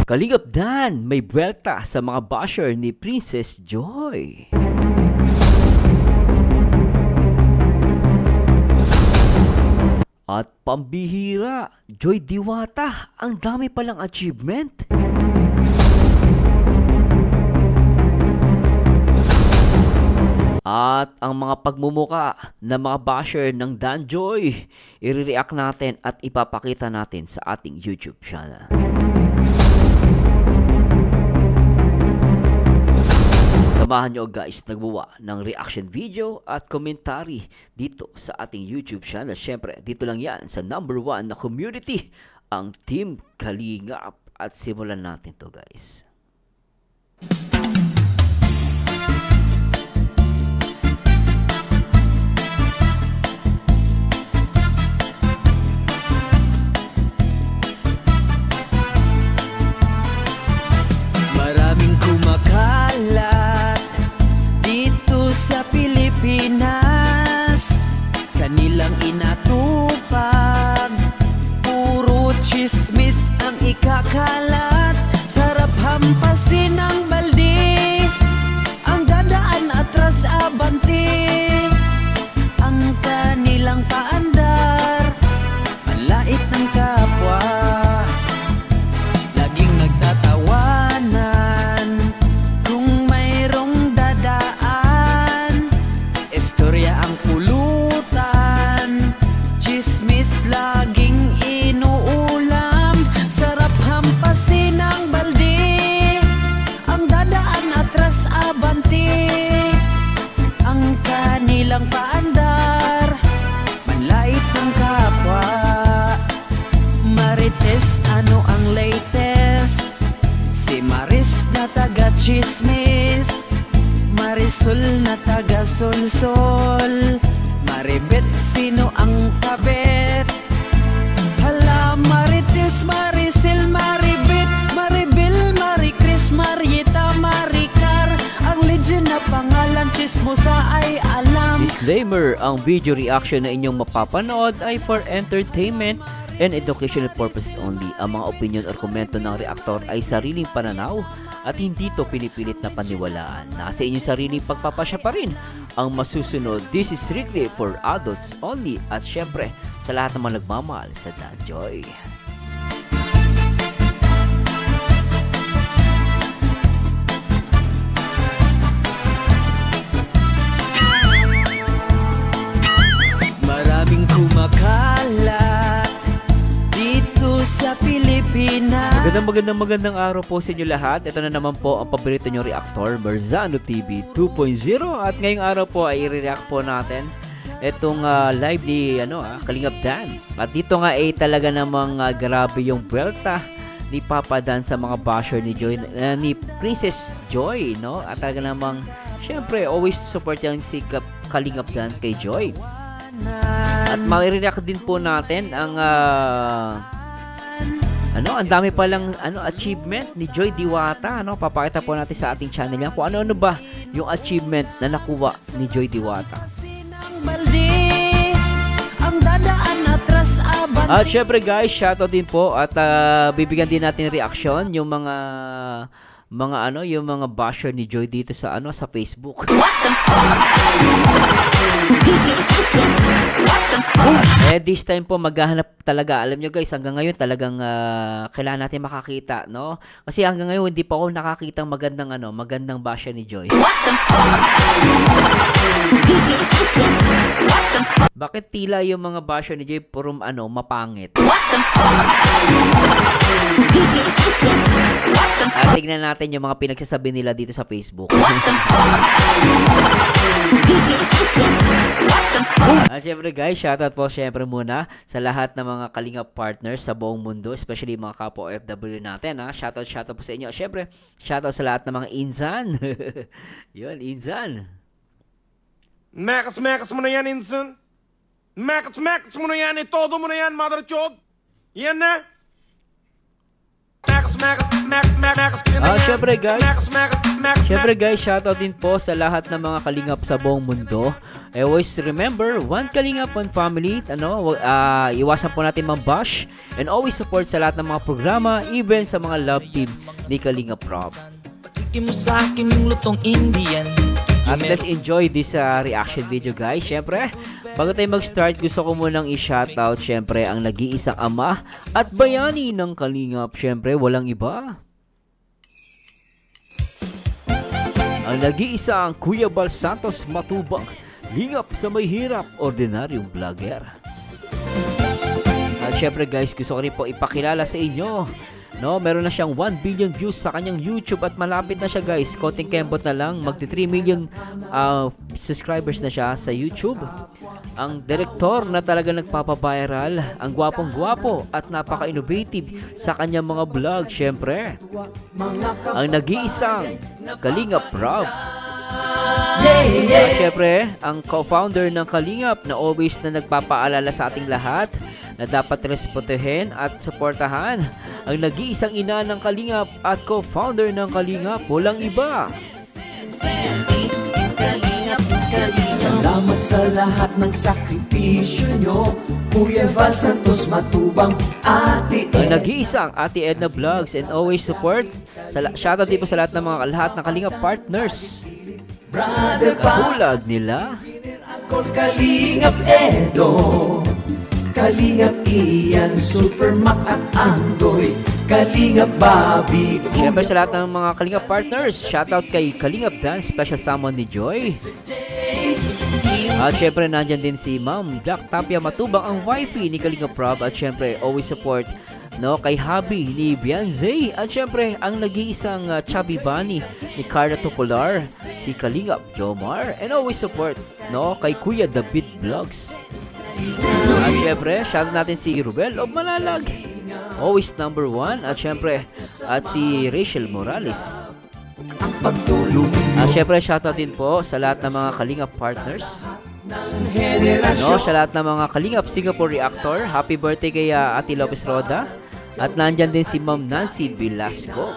Kalingap Dan, may buwelta sa mga basher ni Princess Joy. At pambihira, Joy Diwata, ang dami palang achievement. At ang mga pagmumuka ng mga basher ng Dan Joy, i-react natin at ipapakita natin sa ating YouTube channel. Samahan nyo guys, nagbuwa ng reaction video at commentary dito sa ating YouTube channel. Siyempre, dito lang yan sa #1 na community, ang Team Kalingap. At simulan natin to guys. Maraming kumakalat dito sa Pilipinas, kanilang inatupag, puro chismis ang ikakalat. Sarap hampasin ang balde, ang dadaan atras abante, ang kanilang paandar, panlait ng kapwa, laging nagtatawanan kung mayroong dadaan, istorya ang pulutan, chismis laging inuulam. Sarap hampasin ang balde, ang dadaan atras abante, ang kanilang paandar, manlait ng kapwa. Marites, ano ang latest? Si Maris na taga chismis, Marisol na taga solsol, Maribet, sino ang kabet? Hala, Marites, Maricel, Maribet, Maribel, Maricris, Marieta, Maricar, ang legend na pangalan chismosa ay alam. Disclaimer, ang video reaction na inyong mapapanood ay for entertainment and educational purposes only. Ang mga opinion or komento ng reaktor ay sariling pananaw at hindi to pinipilit na paniwalaan. Nasa inyong sariling pagpapasya pa rin ang masusunod. This is strictly for adults only. At syempre, sa lahat ng mga nagmamahal sa Dan Joy. Maraming kumakalat dito sa Pilipinas. Magandang araw po sa inyo lahat. Ito na naman po ang paborito nyo reactor, Marzano TV 2.0. At ngayong araw po ay i-react po natin itong live ni Kalingap Dan. At dito nga ay talaga namang grabe yung buwelta ni Papa Dan sa mga basher ni Joy, ni Princess Joy, no? At talaga namang syempre always support yung si Kalingap Dan kay Joy. At ma-react din po natin ang ang dami palang achievement ni Joy Diwata, papakita po natin sa ating channel yan kung ano ba yung achievement na nakuha ni Joy Diwata. At syempre guys, shoutout din po at bibigyan din natin reaction yung mga yung mga basher ni Joy dito sa sa Facebook. This time po maghahanap talaga. Alam nyo guys, hanggang ngayon talagang kailangan natin makakita, no? Kasi hanggang ngayon hindi pa ako nakakitang magandang basher ni Joy. Bakit tila yung mga basher ni Joy puro mapangit? At tignan natin yung mga pinagsasabi nila dito sa Facebook. At syempre guys, shoutout po syempre muna sa lahat ng mga Kalingap partners sa buong mundo, especially mga kapwa OFW natin. Shoutout po sa inyo. Syempre, shoutout sa lahat ng mga Insan. Yun, Insan. Mekas mo na yan, Insan. Mekas mo na yan. Todo mo na yan, mother chod. Yan na. Syempre guys, shoutout din po sa lahat ng mga kalingap sa buong mundo. I always remember, one kalingap, one family. Iwasan po natin mambash and always support sa lahat ng mga programa, even sa mga love team ni Kalingap Rob. Mo sa akin yung lutong Indian. At let's enjoy this reaction video guys. Syempre, bago tayo mag-start, gusto ko munang i-shoutout syempre ang nag-iisang ama at bayani ng Kalingap. Syempre, walang iba. Ang nag-iisang Kuya Bal Santos Matubang, lingap sa may hirap, ordinaryong vlogger. At syempre guys, gusto ko rin po ipakilala sa inyo, no, meron na siyang 1 billion views sa kanyang YouTube at malapit na siya guys. Konting kembot na lang, magti 3 million subscribers na siya sa YouTube. Ang direktor na talaga nagpapaviral, ang gwapong-gwapo at napaka-innovative sa kanyang mga vlog, syempre. Ang nag-iisang Kalingap Rob. At syempre, ang co-founder ng Kalingap na always na nagpapaalala sa ating lahat na dapat respetuhin at suportahan. Ang nag-iisang ina ng Kalingap at co-founder ng Kalingap, walang iba. Salamat sa lahat ng sakripisyo nyo, Kuya Bal Santos Matubang, Ate Ed. Ang nag-iisang Ate Ed na vlogs and always support. Shoutout din po sa lahat ng Kalingap partners. Katulad nila Kalingap Edo, Kalingap Ian, Super Mac at Andoy, Kalingap Bobby. Siyempre sa lahat ng mga Kalingap partners, shoutout kay Kalingap Dan, special summon ni Joy. At syempre nandyan din si Ma'am Jack Tapia Matubang, ang wifey ni Kalingap Rob. At syempre always support, no, kay hubby ni Bianze. At syempre ang nag-iisang chubby bunny ni Carla Tupular, si Kalingap Jomar. And always support, no, kay Kuya David Vlogs. At syempre shoutout natin si Rubel of Malalag, always number 1. At syempre at si Rachel Morales. At syempre shoutout din po sa lahat ng mga Kalingap partners, no, sa lahat ng mga Kalingap Singapore Reactor. Happy birthday kay Ate Lopez Roda. At nandyan din si Ma'am Nancy Velasco.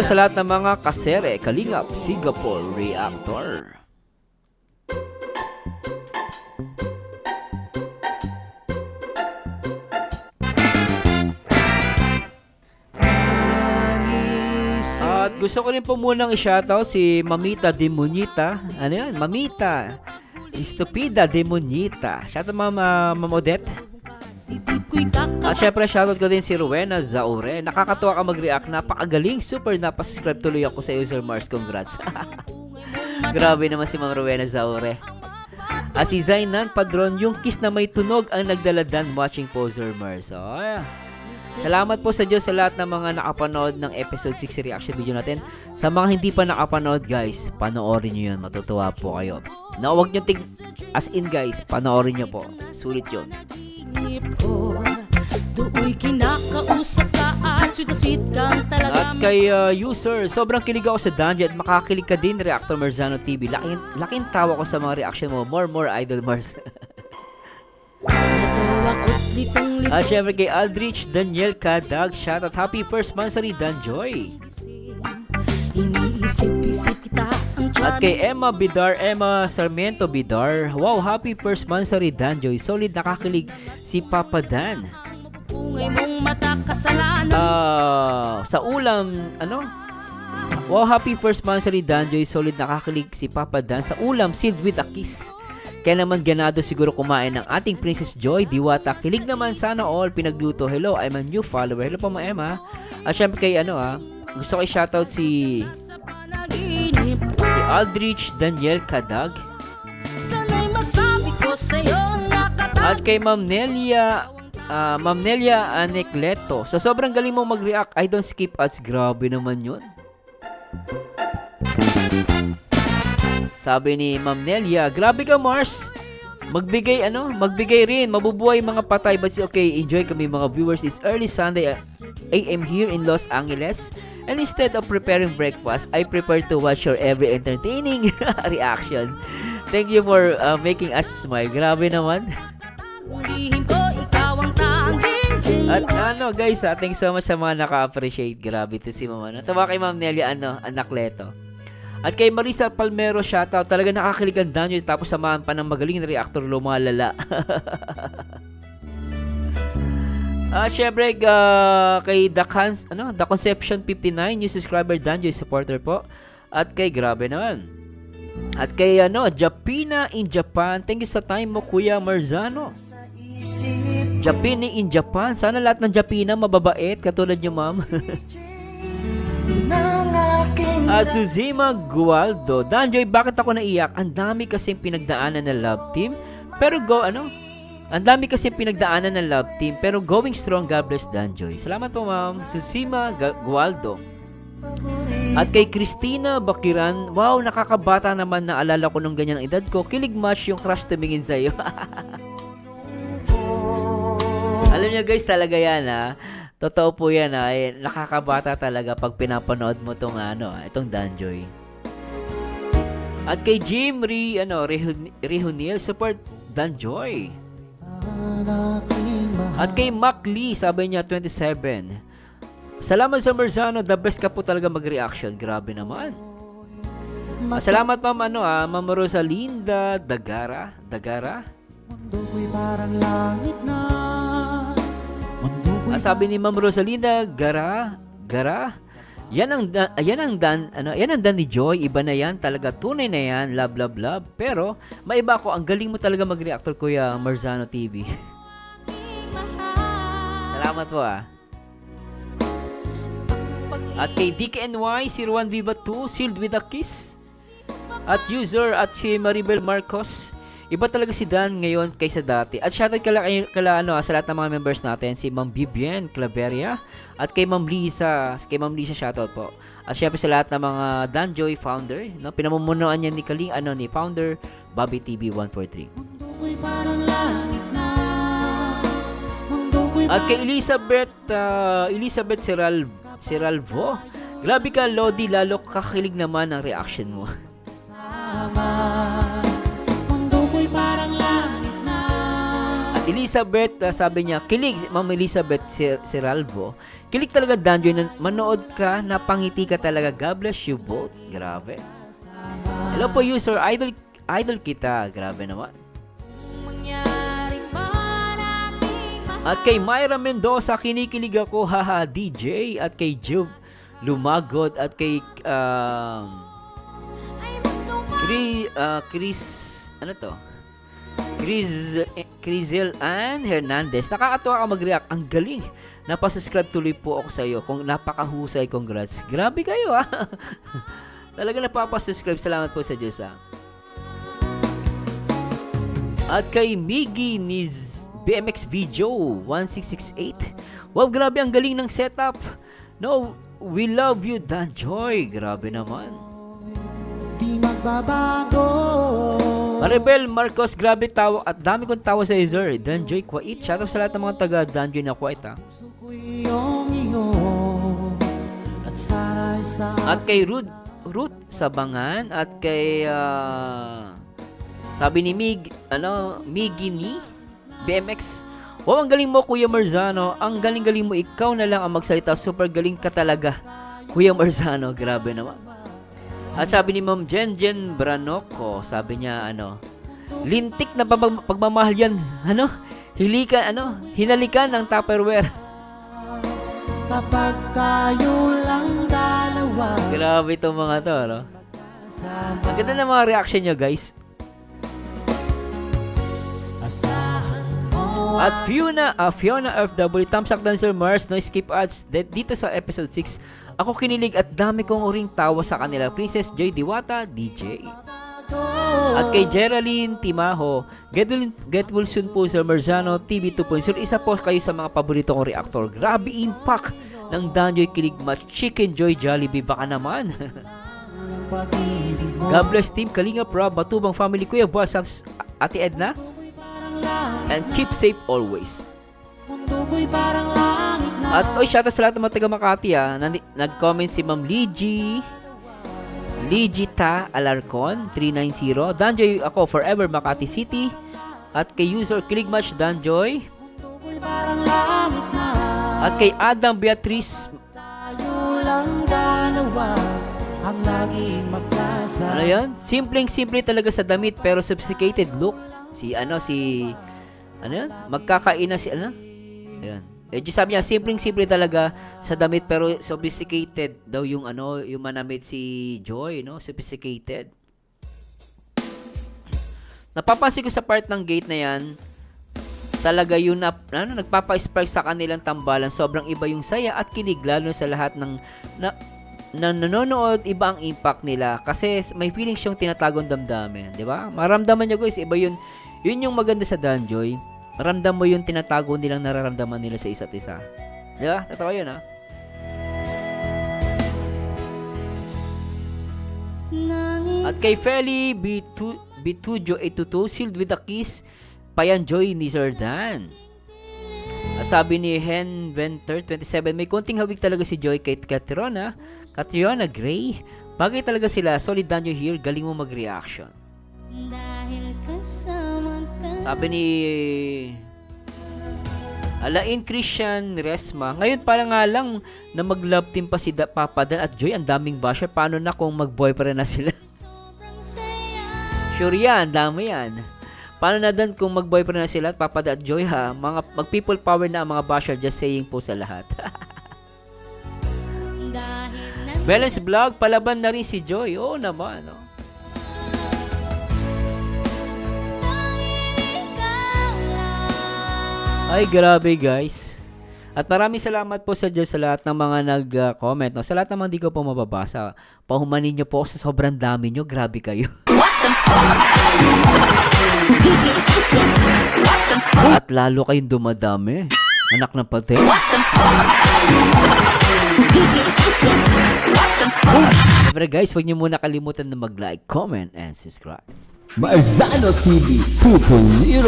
Sa lahat ng mga kasere Kalingap Singapore Reactor. At gusto ko rin po munang i-shoutout si Mamita Demonita. Ano yan? Mamita Estupida Demonita. Shoutout Ma'am Odette. At syempre shoutout ko din si Rowena Zaure. Nakakatuwa ka mag-react. Napakagaling. Super napasubscribe tuloy ako sa User Mars. Congrats. Grabe naman si Ma'am Rowena Zaure. At si Zainan Padron, yung kiss na may tunog ang nagdaladan watching Poser Mars. Oh, yeah. Salamat po sa Diyos sa lahat ng mga nakapanood ng episode 6 reaction video natin. Sa mga hindi pa nakapanood guys, panoorin nyo yun. Matutuwa po kayo. Na huwag nyo as in guys, panoorin nyo po. Sulit yun. At kay user, sobrang kilig ako sa Dungeon at makakilig ka din, Reactor Marzano TV. Laking tawa ko sa mga reaction mo. More Idol Mars. At syempre kay Aldrich Daniel Kadag, shoutout, happy first monthsary Danjoy. At kay Emma Bidar, Emma Sarmiento Bidar, wow, happy first monthsary Danjoy. Solid, nakakilig si Papa Dan. Sa ulam, ano? Wow, happy first monthsary Danjoy. Solid, nakakilig si Papa Dan. Sa ulam, sealed with a kiss. Kaya naman ganado siguro kumain ng ating Princess Joy Diwata. Kilig naman sana all pinagluto. Hello, I'm a new follower. Hello po mga Emma. At syempre kay gusto ko i-shoutout si Aldrich Daniel Kadag. At kay Ma'am Nelia Anecleto. Sa sobrang galing mong mag-react, I don't skip ads. Grabe naman yun. Sabi ni Ma'am Nelia, grabe ka Mars. Magbigay rin, mabubuhay mga patay, but it's okay, enjoy kami mga viewers. It's early Sunday AM here in Los Angeles, and instead of preparing breakfast, I prefer to watch your every entertaining reaction. Thank you for making us smile. Grabe naman. At ano guys, thanks so much sa mga naka-appreciate. Grabe to si Mama. Natawa kay Ma'am Nelia, Anakleto. At kay Marisa Palmero, shoutout. Talaga nakakilig ang Danjoy, tapos samahan pa ng magaling na reactor, lumalala. Syempre, kay The Conception 59, new subscriber, Danjoy supporter po. At kay, grabe naman. At kay Japina in Japan, thank you sa time mo, Kuya Marzano. Japina in Japan, sana lahat ng Japina mababait katulad niyo, ma'am. Suzima Gualdo, Danjoy, bakit ako naiyak? Ang dami kasing pinagdaanan ng love team, pero ang dami kasing pinagdaanan ng love team, pero going strong. God bless, Danjoy. Salamat po, ma'am. Suzima Gualdo. At kay Christina Bakiran, wow, nakakabata naman, naalala ko nung ganyan ang edad ko. Kilig match yung crush tumingin sa'yo. Alam niyo guys, talaga yan Totoo po yan nakakabata talaga pag pinapanood mo itong Danjoy. At kay Jim Rihunil, support Danjoy. At kay Mac Lee, sabi niya 27. Salamat sa Marzano, the best ka po talaga mag-reaction. Grabe naman. Salamat Ma'am Rosalinda Dagara. Mundo'y parang langit na. Sabi ni Ma'am Rosalinda Gara. Yan ang dan ni Joy. Iba na yan, talaga tunay na yan. Love. Pero maiba ako, ang galing mo talaga mag-reactor, Kuya Marzano TV. Salamat po At kay DKNY 01 Viva 2, sealed with a kiss. At user at si Maribel Marcos, iba talaga si Dan ngayon kaysa dati. At shoutout sa lahat ng mga members natin, si Ma'am Vivian Claveria at kay Ma'am Lisa. Kay Ma'am Lisa shoutout po. At syempre sa lahat ng mga Danjoy founder, pinamumunuan niya ni founder Bobby TV 143. At kay Elizabeth Seralvo, grabe ka Lodi, lalo kakilig naman ang reaction mo. At Elizabeth, sabi niya, kilig, Ma'am Elizabeth Seralvo, kilig talaga Danjoy, manood ka, napangiti ka talaga. God bless you both. Grabe. Hello po user, idol kita. Grabe naman. At kay Myra Mendoza, kinikilig ako, haha, DJ. At kay Jub Lumagod. At kay Crizel Ann Hernandez. Nakakatuwa ka mag-react. Ang galing. Napasubscribe tuloy po ako sa iyo. Kung napakahusay, congrats. Grabe kayo Talaga napapasubscribe. Salamat po sa Diyos At kay Miggy Niz BMX Video 1668. Wow, grabe ang galing ng setup. No, we love you, Danjoy. Grabe naman. Di magbabago. Maribel Marcos, grabe tawa. At dami kong tawa sa user. Danjoy Kwait. Shoutout sa lahat ng mga taga Danjoy na Kwait At kay Ruth Sabangan. At kay sabi ni Miggy ni BMX. Wow, ang galing mo, Kuya Marzano. Ang galing-galing mo. Ikaw na lang ang magsalita. Super galing ka talaga, Kuya Marzano. Grabe naman. At sabi ni Ma'am Jen Branoco, sabi niya, lintik na pagmamahal yan. Hinalikan ng Tupperware. Kapag tayo lang dalawa. Grabe itong mga to, Ang ganda ng mga reaction nyo, guys. At Fiona FW, thumbs up Dancer Mars, no skip ads. Dito sa episode 6, ako kinilig at dami kong uring tawa sa kanila. Princess Joy Diwata, DJ. At kay Geraldine Timaho, get well soon po sa Marzano TV 2.0. Isa po kayo sa mga paborito kong reactor. Grabe impact ng Danjoy kilig match. Chicken Joy Jollibee, baka naman. God bless Team Kalingap Rob, Batubang Family, Kuya Boss, Ate Edna. And keep safe always. At shoutout sa lahat ng mga taga Makati nag-comment si Ma'am Ligita Alarcon 390. Danjoy ako forever Makati City. At kay user Kilig Match Danjoy. At kay Adam Beatriz, tayo lang dalawa ang laging magkasama. ano yan? Simpleng-simple talaga sa damit pero sophisticated look. Ano yan? Magkakaina si, ayan. Sabi niya, simpleng-simple talaga sa damit pero sophisticated daw yung yung manamit si Joy, no? Sophisticated. Napapansin ko sa part ng gate na yan, talaga yun nagpapa-spark sa kanilang tambalan. Sobrang iba yung saya at kilig lalo sa lahat ng nanonood, iba ang impact nila kasi may feeling siyang tinatagong damdamin, di ba? Maramdaman nyo guys, iba yun. Yun yung maganda sa Danjoy. Maramdam mo yung tinatago nilang nararamdaman nila sa isa't isa. Di ba? Totoo yun, ha? At kay Feli Bitujo 822, sealed with a kiss, Payanjoy ni Sir Dan. Sabi ni Hen Venter 27, may konting hawig talaga si Joy kay Catriona Gray. Bagay talaga sila. Solid Danjoy here. Galing mo mag-reaction. Sabi ni Alain Christian Resma, ngayon pala nga lang na mag-love team pa si Papa Dan at Joy. Ang daming basher. Paano na kung mag-boyfriend na sila? Sure yan. Dami yan. Paano na Dan kung mag-boyfriend na sila at Papa Dan at Joy, ha? Mag-people power na ang mga basher. Just saying po sa lahat. Balance Vlog, palaban na rin si Joy. Oo naman, no? Ay, grabe guys. At maraming salamat po sa Diyos sa lahat ng mga nag-comment. No? Sa lahat naman di ko po mababasa. Pahumanin nyo po sa sobrang dami nyo. Grabe kayo. At lalo kayong dumadami. Anak ng pati. Siyempre guys, huwag nyo muna kalimutan na mag-like, comment, and subscribe. Marzano TV 2.0.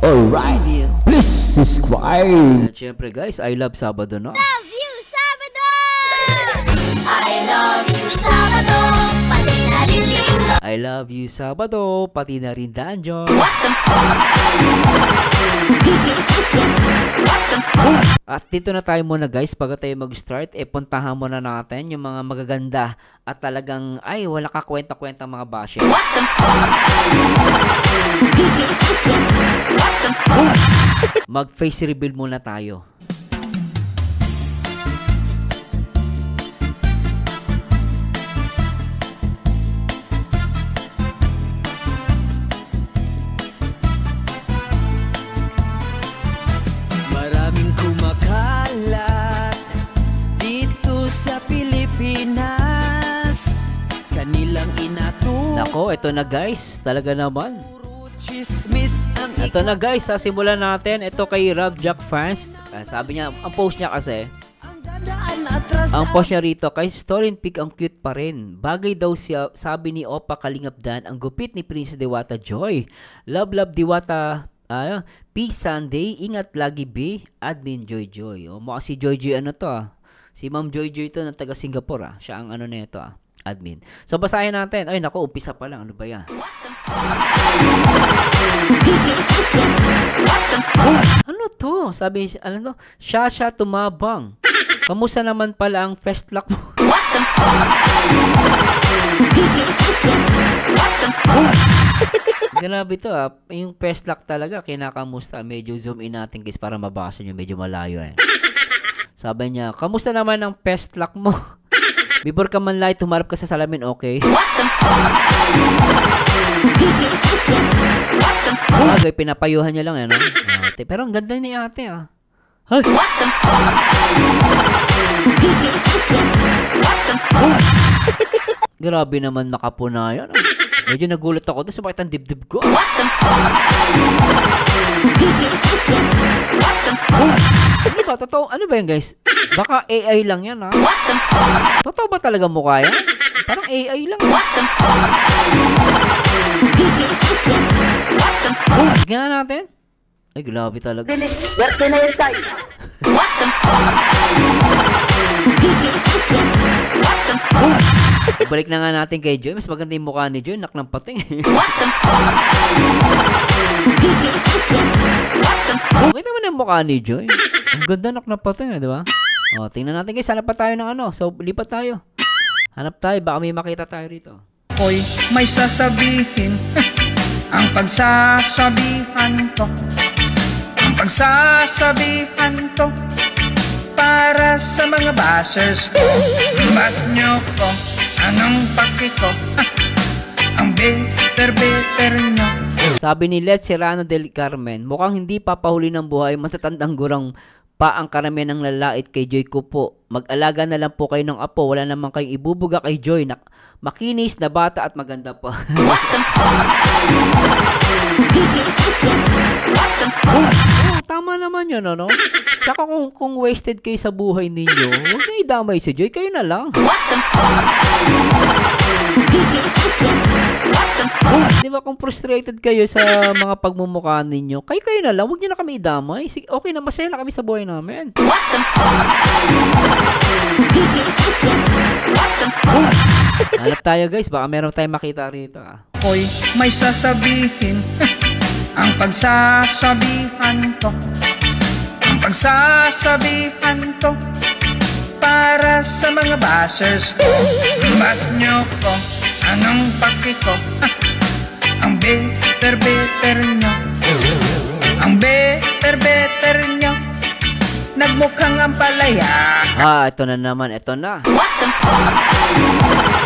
Alright, please subscribe. At syempre guys, I love Sabado, no? Love you, Sabado! I love you, Sabado! Pati na rin Linggo! I love you, Sabado, pati na rin Danjo. At dito na tayo muna guys, bago tayo mag-start, puntahan muna natin yung mga magaganda at talagang, ay, wala ka kwenta-kwenta mga basher. Mag-face reveal muna tayo. Maraming kumakalat dito sa Pilipinas. Kanilang inato. Nako, ito na guys, talaga naman. Chismis ang Ito na guys, simulan natin. Ito kay Rob Jack Fans. Sabi niya, ang post niya kasi, dadaan atras. ang post niya rito, kay Storin Pic ang cute pa rin. Bagay daw siya, sabi ni Opa Kalingap Dan, ang gupit ni Princess Diwata Joy. Love, love Diwata. Peace Sunday. Ingat lagi B. Admin Joy Joy. Mukha si Joy Joy si Ma'am Joy Joy ito ng taga Singapore. Siya ang na ito admin. So basahin natin. Ay nako, umpisa pa lang. Ano ba yan? Ano to? Sabi, ano to? Shasha tumabang. Kamusta naman pala ang fest lock mo? Grabe to yung fest lock talaga, kinakamusta. Medyo zoom in natin guys para mabasa nyo, medyo malayo Sabi niya, kamusta naman ang fest lock mo? Before ka man light, humarap ka sa salamin, okay? Okay, pinapayuhan niya lang pero ang ganda ni ate Hay! Grabe naman makapunayan Medyo nagulat ako doon sa bakit ang dibdib ko. Ano ba? Totoo? Ano ba yan guys? Baka AI lang yan Totoo ba talaga mukha yan? Parang AI lang. Tignan natin. Ay, grabe talaga. Werte na yun tayo. Balik na nga natin kay Joy. Mas maganda yung mukha ni Joy. Nak ng pating. Kita mo na yung mukha ni Joy. Ang ganda nak na pating, di ba? O, tingnan natin guys, hanap pa tayo ng ano. So, lipat tayo. Hanap tayo, baka may makita tayo rito. Hoy, may sasabihin. Ang pagsasabihan ko. Ang pagsasabihan ko. Para sa mga bashers ko. Bas nyo ko. Anong paki ko? Ang better nyo. Sabi ni Let Serrano del Carmen, mukhang hindi papahuli ng buhay, matatandang gurang pa ang karamihan ng lalait kay Joy ko po. Mag-alaga na lang po kayo ng apo, wala namang kayong ibubuga kay Joy. Makinis na bata at maganda pa. Tama naman yun, ano? Tsaka kung wasted kayo sa buhay ninyo, huwag nyo idamay si Joy, kayo na lang. Di ba kung frustrated kayo sa mga pagmumukha ninyo, kayo na lang, huwag nyo na kami idamay. Okay na, masaya na kami sa buhay namin. Hanap tayo guys, baka meron tayong makita rito. Hoy, may sasabihin. Ang pagsasabihan ko. Ang pagsasabihan ko. Para sa mga bashers ko. Bas nyo ko. Anong paki ko? Ang better nyo. Ang better nyo. Nagmukhang ampalaya. Ito na naman, ito na.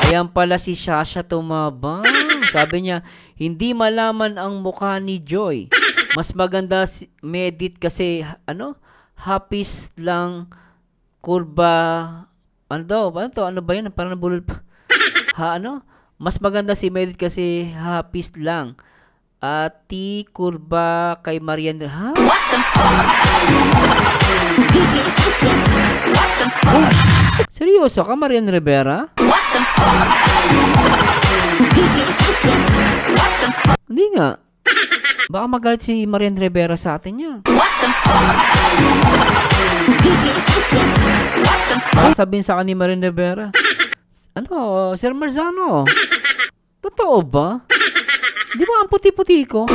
Ayan pala si Shasha tumabang. Sabi niya, hindi malaman ang mukha ni Joy. Mas maganda si Medit kasi, hapis lang, kurba, ano ba yun? Parang nabulol pa. Mas maganda si Medit kasi hapis lang. Ati kurba kay Marian. Ha? Seryoso ka, Marian Rivera? Hindi nga. Baka magalit si Marian Rivera sa atin niya. Sabihin sa akin ni Marian Rivera, Sir Marzano, totoo ba? Di ba ang puti-puti ko?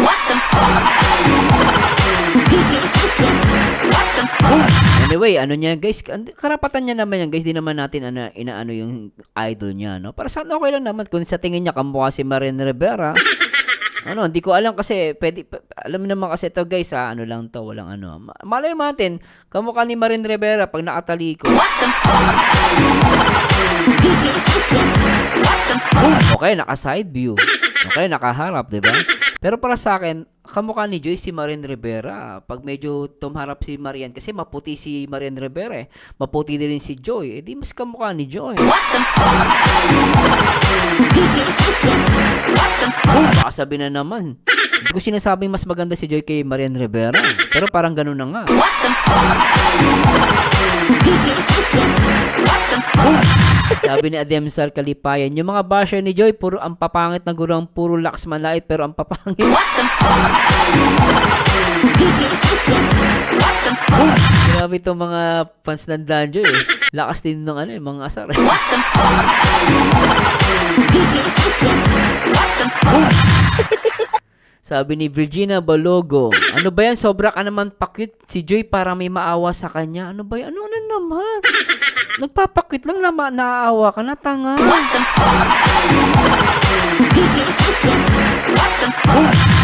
Anyway, niya guys, karapatan niya naman yan guys, di naman natin inaano yung idol niya, no? Para saan okay lang naman kung sa tingin niya kamukha si Marian Rivera. Hindi ko alam kasi alam naman kasi ito guys, lang to, walang malay natin, kamukha ni Marian Rivera pag nakataliko. Okay, naka-side view. Okay, nakaharap, diba? Pero para sa akin, kamukha ni Joy si Marian Rivera. Pag medyo tumarap si Marian, kasi maputi si Marian Rivera eh. Maputi din si Joy. Di mas kamukha ni Joy. Baka sabi na naman. Hindi ko sinasabing mas maganda si Joy kay Marian Rivera. Pero parang ganun na nga. Sabi ni Ademsar Kalipayan, yung mga basher ni Joy, puro ang papangit na gurang, puro lakas manlait, pero ang papangit. Grabe itong mga fans ng Danjo eh. Lakas din ng mga asar. Sabi ni Virginia Balogo, ano ba yan? Sobra ka naman pakit si Joy para may maawa sa kanya. Ano ba yan? Ano naman? Nagpapakit lang na naaawa ka na, tanga.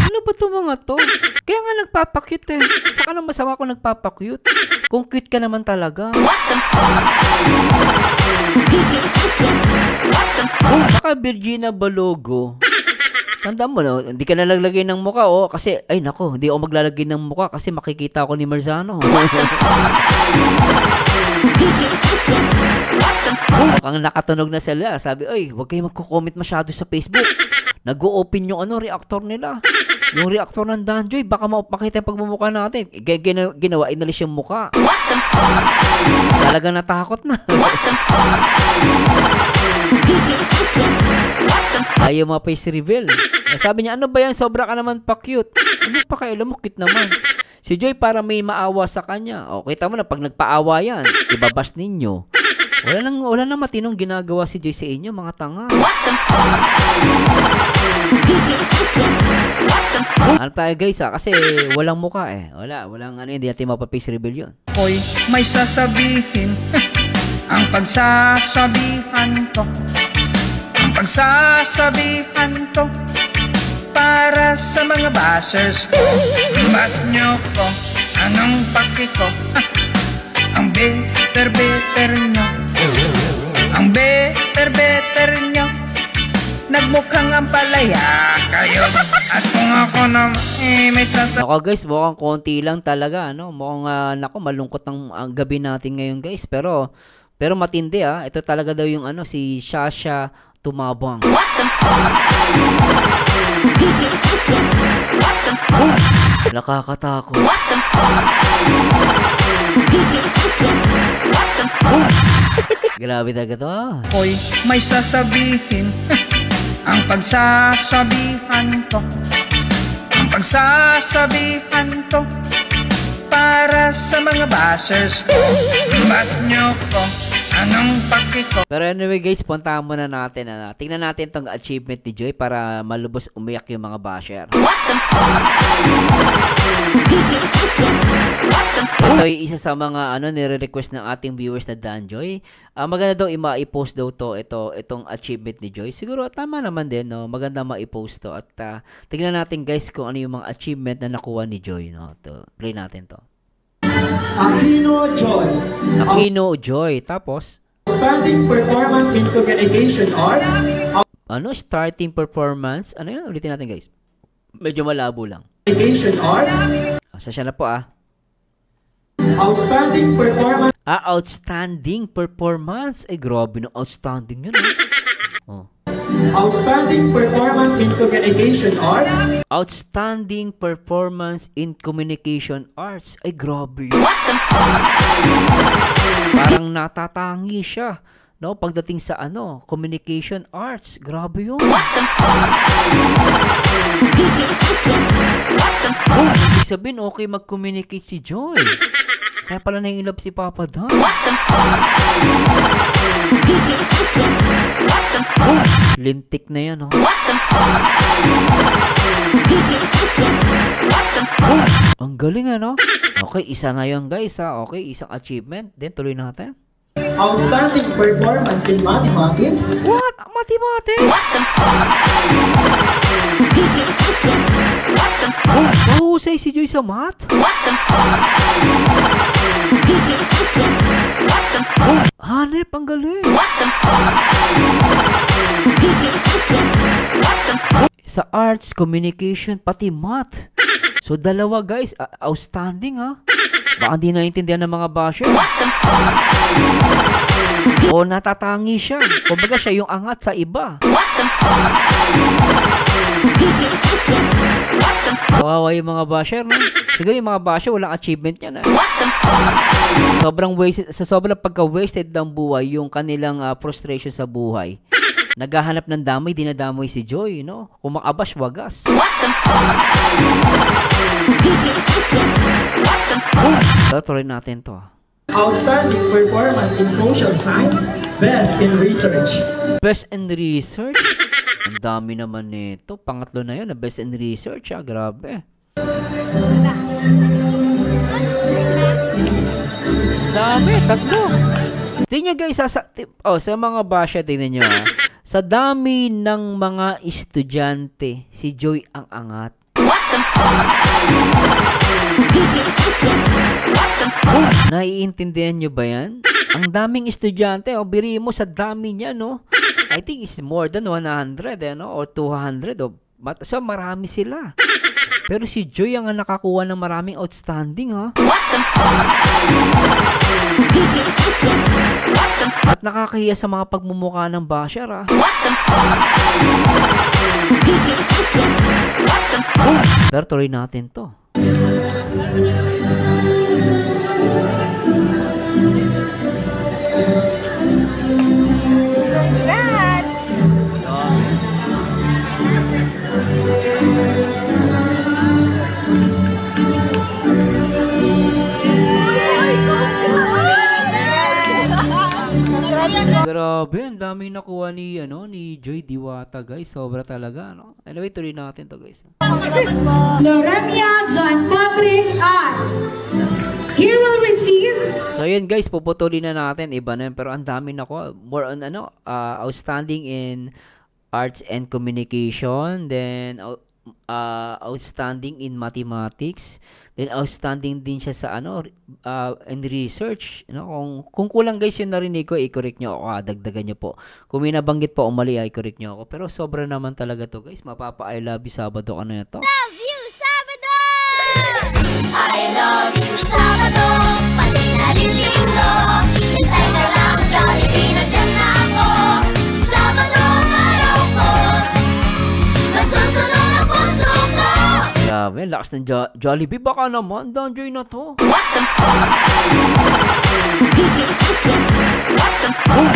Ano ba ito mga to? Kaya nga nagpapakit eh. Saka nang masama ko nagpapakute. Kung cute ka naman talaga. Saka Virginia Balogo, tandaan mo na, hindi ka nalaglagay ng mukha, kasi, ay nako, hindi ako maglalagay ng mukha kasi makikita ako ni Marzano. Mukhang nakatunog na sila. Sabi, huwag kayo magko-comment masyado sa Facebook. Nag-o-open yung reactor nila. Yung reactor ng Danjoy, baka makita yung pagmumukha natin. Ginawa, inalis yung mukha. Talaga natakot na. Ayaw mga face reveal. Sabi niya, ano ba yan? Sobra ka naman pa-cute. Ano pa kayo? Alam mo, cute naman. Si Joy para may maawa sa kanya. Kita mo na, pag nagpaawa yan, ibabas ninyo. Wala nang matinong ginagawa si Joy sa inyo, mga tanga. Ano tayo guys kasi walang muka eh. Walang ano, hindi natin mapapace reveal yun. Ako'y may sasabihin. Ang pagsasabihan ko, ang pagsasabihan ko, para sa mga bashers ko. Bash nyo ko, anong paki ko? Ang better nyo, ang better nyo, nagmukhang ang palaya kayo. At kung ako naman may sasabihin. Ako guys, mukhang konti lang talaga, ano? Mukhang nako, malungkot ang gabi natin ngayon guys. Pero matindi ito talaga daw yung ano, si Shasha Tumabang. Nakakatakot. Grabe talaga to. Ako'y may sasabihin. Ang pagsasabihan ko, ang pagsasabihan ko, para sa mga bashers ko. Bash nyo ko, anong paki ko? Pero anyway guys, puntahan muna natin. Tingnan natin tong achievement ni Joy para malubos umiyak yung mga basher. Ito ay isa sa mga nire-request ng ating viewers na Danjoy. Maganda daw i-post daw itong achievement ni Joy. Siguro tama naman din, no? Maganda ma-i-post to. At tingnan natin guys kung ano yung mga achievement na nakuha ni Joy, no? Play natin to. Aquino Joy. Tapos Outstanding performance in communication arts. Starting performance. Ano yun? Ulitin natin guys. Medyo malabo lang. Communication arts. Siya na po Outstanding performance. Outstanding performance. Ay, grabe no. Outstanding yun. Outstanding performance in communication arts. Outstanding performance in communication arts. Ay, grabe. Parang natatangi siya, no? Pagdating sa communication arts. Grabe yun. Ibig sabihin, okay mag-communicate si Joy. Kaya pala nai-love si Papa Dan. Lintik na yan, Ang galing, Okay, isa na yun, guys, Okay, isang achievement. Then, tuloy natin. Outstanding performance in mathematics. What? Mathematics? Mahusay si Joy sa math? Hanep, ang galing. Sa arts, communication, pati math. So, dalawa guys, outstanding Baka hindi naiintindihan ng mga basher. O natatangi siya. Kumbaga siya yung angat sa iba. Kawawa yung mga basher, no? Siguro yung mga basher, walang achievement yan, Sobrang wasted, sa sobrang pagka-wasted ng buhay, yung kanilang frustration sa buhay. Naghahanap ng damay, dinadamay si Joy, no? Kung makabash, wagas. So, tuloy natin to. Outstanding performance in social science. Best in research. Best in research? Ang dami naman nito. Pangatlo na yun, na best in research, Grabe. Dami, tatlo. Tingnan nyo guys, sa mga basya, tingnan nyo Sa dami ng mga estudyante, si Joy ang angat. Naiintindihan nyo ba yan? Ang daming estudyante, biri mo sa dami niya, no? I think it's more than 100, or 200, so marami sila. Pero si Joy ang nakakuha ng maraming outstanding, At nakakahiya sa mga pagmumukha ng basher, Pero tuloy natin to. Congrats! Grabe, ang daming nakuha ni ni Joy Diwata, guys. Sobra talaga, no? Anyway, tuloy natin to, guys. Loremia John Patrick R. He will receive. So yun, guys, puputulin na natin, iba na yun, pero ang dami nakuha. More on outstanding in arts and communication, then outstanding in mathematics, then outstanding din siya sa in research. Kung kulang, guys, yung narinig ko, i-correct nyo ako, dagdagan nyo po. Kung may nabanggit po o mali, i-correct nyo ako. Pero sobra naman talaga to, guys. Mapapa I love you Sabado, ano na to? Love you, Sabado! I love you, Sabado! Pati na rin linggo. Hintay ka lang, Jollibee, nandiyan na ako. Sabado ang araw ko. Masusunod ang puso ko. Grabe, lakas ng Jollibee. Baka naman, Danjoy na to.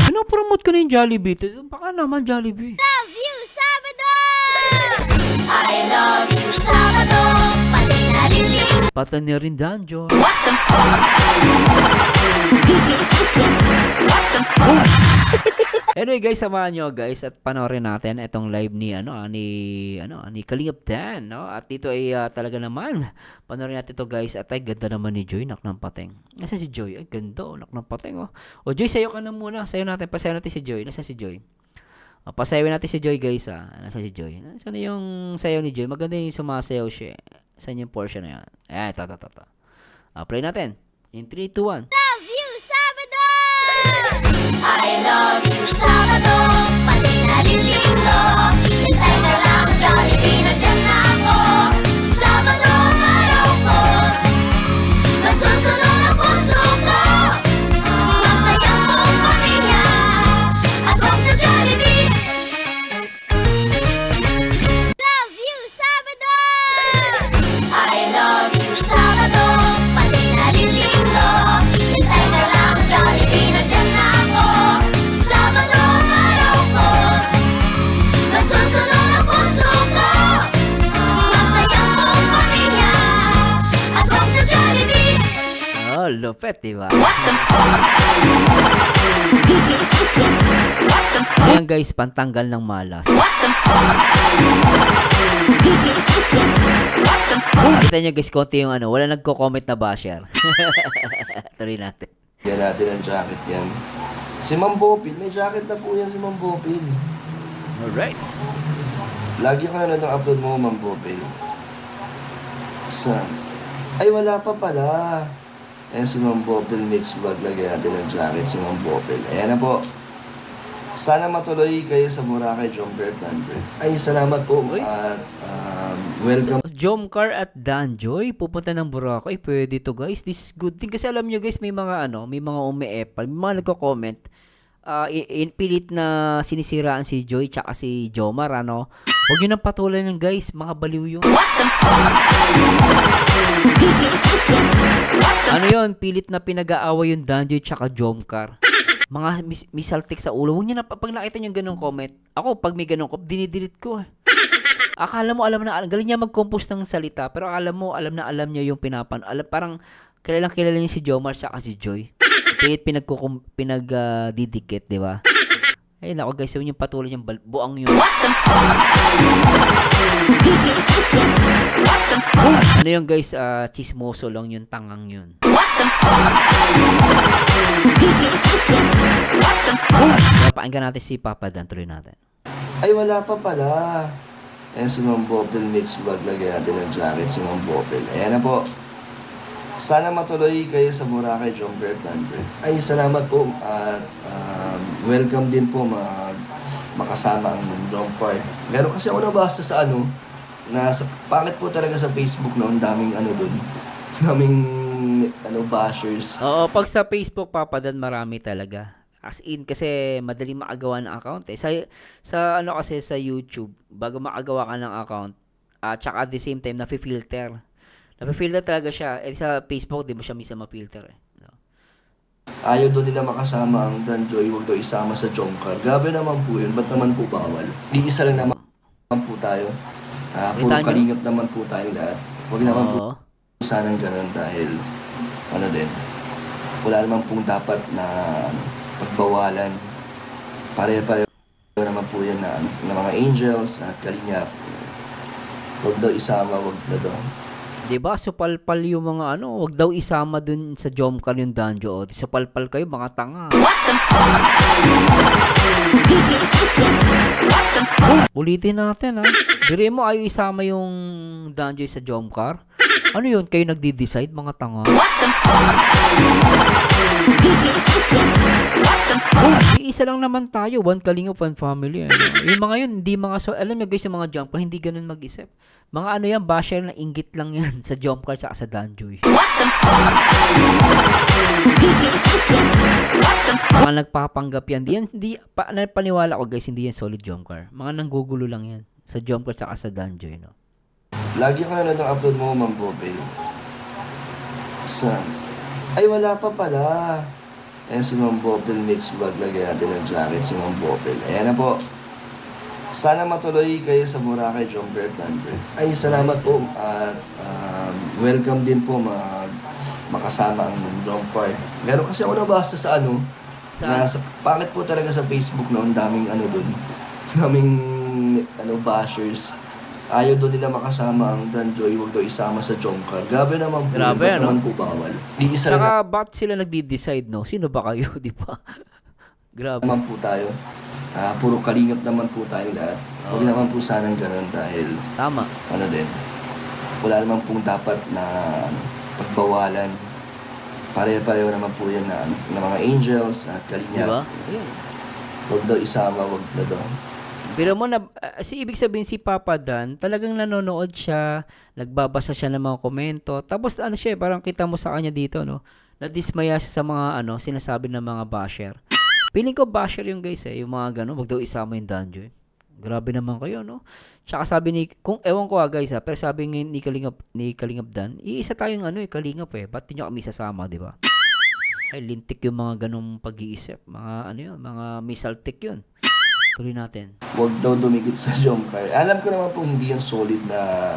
Pinapromote ko na yung Jollibee. Baka naman, Jollibee. Love you, Sabado! I love you, Sabado! Pati na rin linggo. Pati na rin Danjoy. Anyway, guys, samahan nyo, guys, at panoorin natin itong live ni Kalingap Dan, no? At dito ay talaga naman panoorin natin ito, guys. At ay ganda naman ni Joy, nak ng pateng. Nasa si Joy? Ay ganda, nak ng pateng, oh. O Joy, sayo ka na muna. Sayo natin, pasayo natin si Joy. Nasa si Joy? Pasayawin natin si Joy, guys, Nasa si Joy? Saan yung sayaw ni Joy? Maganda yung sumasayaw siya. Saan yung portion na yan? Ito. Play natin. In 3, 2, 1. Love you, Sabado! I love you, Sabado! Pati na rin linggo. Hintay ka lang, Jollibee, nandiyan na ako. Sabado ang araw ko. Masusunod ang puso ko. Masayang buong pamilya. Atong sa Jollibee. Love you, Sabado! I love you, Sabado! Pati na rin linggo. Hintay ka lang, Jollibee, nandiyan na ako. Sabado ang araw ko. Masusunod ang puso ko. Masayang buong pamilya. Atong sa Jollibee. Oh, lupet, diba? Ayan, guys, pantanggal ng malas. Kita nyo, guys, konti yung wala nagko-comment na basher. Tuloy natin. Yan natin ang jacket yan. Si Ma'am Bopil, may jacket na po yan si Ma'am Bopil. Alright. Lagi ka na upload mo, Ma'am Bopil. Saan? Ay, wala pa pala. Ayan si Ma'am Bopil, next vlog, lagyan natin ang jacket si Ma'am Bopil. Ayan na po. Sana matuloy kayo sa Boracay, Jomcar at Danjoy. Ay, salamat po. At welcome. So, Jomcar at Danjoy, pupunta ng Boracay. Pwede to, guys. This is good thing. Kasi alam nyo, guys, may mga umi-epal, may mga nagko-comment. Pilit na sinisiraan si Joy tsaka si Jomar, Huwag yun ang patuloy ng, guys. Mga baliw yung... Yun? Pilit na pinag-aaway yung Danjoy tsaka Jomcar. Mga misaltik sa ulo. Huwag nyo na, pag nakita nyo yung ganong comment, ako, pag may ganong comment, dinidelete ko. Akala mo, alam na, galing niya mag-compose ng salita, pero akala mo, alam niya yung parang, kilala niya si Jomar tsaka si Joy. Pilit pinag-didikit, di ba? Ayun ako, guys, yung patuloy yung buang yun. Ano yung, guys, chismoso lang yung tangang yun. Pakinggan natin si Papa Dan, tuloy natin. Ay, wala pa pala. Ayan si Ma'am Bopil, next vlog, lagyan natin ang jacket si Ma'am Bopil. Ayan na po. Sana matuloy kayo sa Boracay, Jomcar at Danjoy. Ay, salamat po. At welcome din po makasama ang Jomcar. Meron kasi ako nabasa sa pangit po talaga sa Facebook ang daming doon. Daming bashers. Oo, pag sa Facebook, Papa Dan, marami talaga. As in, kasi madali makagawa ng account kasi sa YouTube, bago makagawa ka ng account, tsaka at the same time, nafe-filter talaga siya. Sa Facebook, di mo siya minsan ma-filter Ayaw doon nila makasama ang Danjoy, huwag daw isama sa Jomcar. Grabe naman po yun, ba't naman po bawal? Iisa lang naman po tayo. Puro kalingap naman po tayo lahat. Huwag naman po sanang ganun dahil wala naman pong dapat na pagbawalan pare-pareho naman po yan na mga angels at kalingap. Huwag daw isama, huwag na daw. Diba, supalpal yung mga wag daw isama dun sa Jomcar yung Danjo. Supalpal kayo, mga tanga. Ulitin natin, ha. Dire mo, ayaw isama yung Danjo sa Jomcar. Ano yun? Kayo nagdi-decide, mga tanga. Isa lang naman tayo, one Kalingap, one family. Yung mga yun, hindi mga, alam nyo guys, yung mga Jomcar, hindi ganun mag-isip. Mga yan, basher na inggit lang yan sa Jomcar at sa Danjoy. Mga nagpapanggap yan. Paniwala ko guys, hindi yan solid Jomcar. Mga nanggugulo lang yan sa Jomcar at sa Danjoy, no? Lagi ka na upload mo, Ma'am Bopel. Ay, wala pa pala. Ayan si Ma'am Bopel Mix Vlog. Lagyan natin ng jacket si Ma'am Bopel. Ayan na po. Sana matuloy kayo sa Boracay, Jomcar at Danjoy. Ay, salamat po. At welcome din po makasama ang Jomcar. Meron kasi ako nabasa sa pangit po talaga sa Facebook noon. Daming doon. Daming bashers. Ayaw doon nila makasama ang Danjoy, huwag daw isama sa Jomcar. Grabe naman po. Grabe, naman po bawal. Saka ba't sila nagdi-decide, no? Sino ba kayo, di ba? Grabe. Naman po tayo. Puro kalingap naman po tayo lahat. Huwag naman po sanang ganun dahil tama. Wala naman pong dapat na pagbawalan. Pare-pareho naman po yan na mga angels at kalingap. Diba? Huwag daw isama, huwag na daw. Pero mo na, ibig sabihin si Papa Dan, talagang nanonood siya, nagbabasa siya ng mga komento, tapos siya, parang kita mo sa kanya dito, no? Nadismaya siya sa mga, sinasabi ng mga basher. Feeling ko basher yung guys, yung mga gano'n, wag daw isama yung Danjoy. Grabe naman kayo, no? Tsaka sabi ewan ko guys, pero sabi ni Kalingap Dan, iisa tayong Kalingap ba't di nyo kami sasama, di ba? Ay, lintik yung mga ganong pag-iisip, mga mga misaltik yun. Tuloy natin. Huwag daw dumikit sa Jomcar. Alam ko naman po hindi yung solid na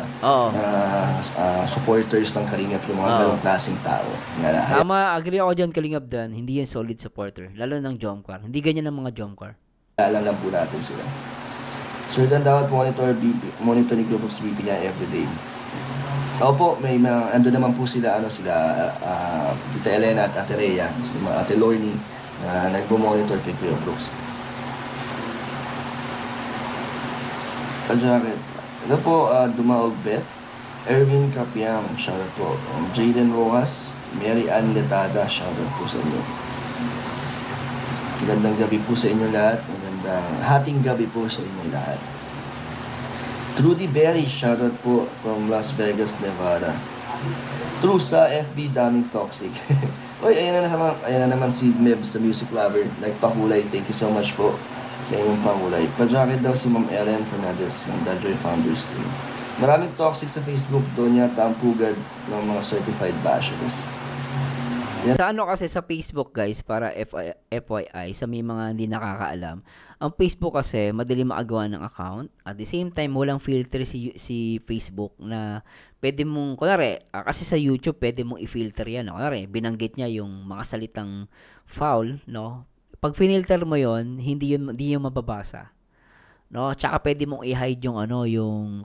supporters ng Kalingap yung mga ganong klaseng tao. Tama, agree ako dyan, Kalingap Dan. Hindi yan solid supporter. Lalo ng Jomcar. Hindi ganyan ng mga Jomcar. Alam lang po natin sila. Sir Dan dapat monitor ni Globox BP niya everyday. Opo, may mga, ando naman po sila, Tita Elena at Ate Rhea, Ate Lorny, na nagbo-monitor kay Kuya Brooks. Jacket. Ano po, Dumaog Bet, Erwin Capiam, shoutout po. Jaden Rojas, Mary Ann Letada, shoutout po sa inyo. Magandang gabi po sa inyo lahat. Magandang hating gabi po sa inyo lahat. Trudy Berry, shoutout po from Las Vegas, Nevada. True sa FB, daming toxic. Oy, ayan na naman si Mebs, sa Music Lover. Nagpakulay, thank you so much po sa inyong pangulay. Pa-jacket daw si Ma'am Ellen Fernandez ng Danjoy Founders Team. Maraming toxic sa Facebook, doon yata ang pugad ng mga certified bashers. Sa kasi sa Facebook guys, para FYI, sa may mga hindi nakakaalam, ang Facebook kasi madali maagawa ng account. At the same time, walang filter si Facebook na pwede mong, kunwari, kasi sa YouTube, pwede mong i-filter yan. Kunwari, binanggit niya yung mga salitang foul, no? Pag finilter mo yon, hindi yun mababasa. No? Tsaka pwede mong i-hide yung yung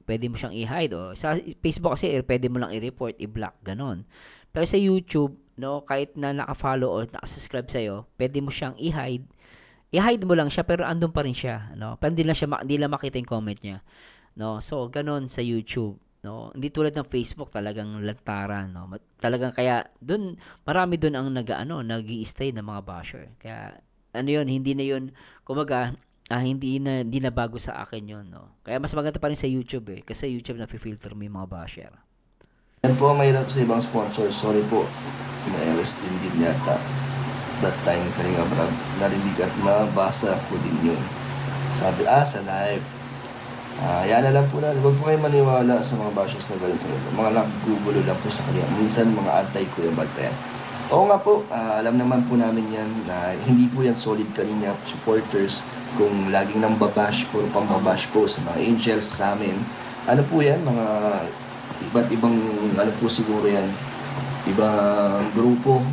pwede mo siyang i-hide sa Facebook kasi pwede mo lang i-report, i-block, ganon. Pero sa YouTube, no, kahit na naka-follow o naka-subscribe sa iyo, pwede mo siyang i-hide. I-hide mo lang siya pero andun pa rin siya, no? Pero hindi lang makita yung comment niya. No? So ganon sa YouTube. No, hindi tulad ng Facebook talagang lantaran, no. Talagang kaya doon marami doon ang nag-i-stay ng mga basher. Kaya hindi na yun kumaga hindi na bago sa akin yun, no. Kaya mas maganda pa rin sa YouTube kasi YouTube na filter mo yung mga basher. Yan po, mahirap sa ibang sponsor. Sorry po. Na-LS din yata. That time Kalingap Rab narinig at nabasa ko din yun. Sabi, sa live. Yan na lang po na. Huwag po kayo maniwala sa mga bashers na galing kayo. Mga nag-gugulo lang po sa kanila. Minsan mga anti-Kuya Bal pa yan. Oo nga po, alam naman po namin yan na hindi po yan solid Kalingap supporters kung laging nang babash, puro pambabash po sa mga angels sa amin. Ano po yan? Mga iba't ibang po siguro yan. Ibang grupo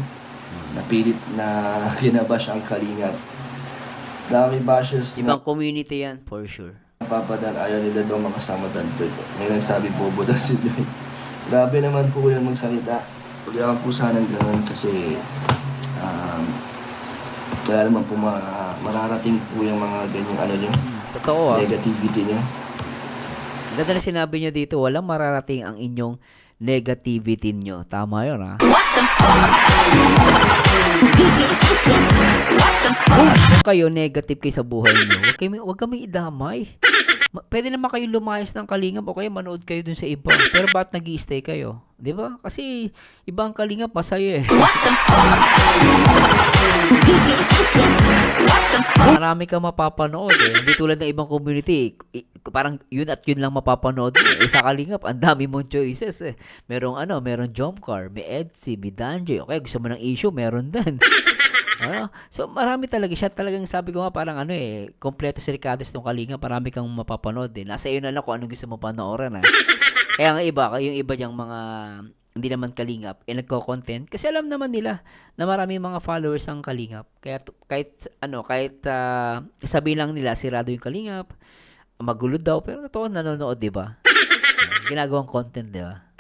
na pilit na ginabash ang Kalingap. Dami bashers na Ibang community yan, for sure. Papadan, ayaw nila daw makasama Dantoy. May nagsabi bobo daw si Joy. Grabe naman po yun magsalita. Huwag naman po sanang gano'n kasi wala naman po mararating po yung mga ganyang ano nyo. Totoo Negativity nyo. Ganda na sinabi niya dito, walang mararating ang inyong negativity nyo. Tama yun, ha? Kung kayo negative kayo sa buhay nyo, huwag kami idamay. Pwede naman kayo lumayas ng Kalingap o kaya manood kayo dun sa iba. Pero ba't nag-i-stay kayo? Di ba? Kasi ibang Kalingap masaya eh. Marami kang mapapanood eh. Hindi tulad ng ibang community. Parang yun at yun lang mapapanood. Sa Kalingap, ang dami mong choices eh. Merong Jomcar, may Edsy, may Danjoy. Okay, gusto mo ng issue, meron din. So marami talaga siya. Talagang sabi ko nga parang kompleto si Ricardo itong Kalingap. Marami kang mapapanood eh. Nasa iyo na lang kung anong gusto mo panoorin. Kaya nga yung iba diyang mga hindi naman Kalingap, nagko-content kasi alam naman nila na marami mga followers ang Kalingap. Kaya kahit sabi lang nila sirado yung Kalingap, magulo daw, pero totoo nanonood, 'di ba? Ginagawang content, 'di ba?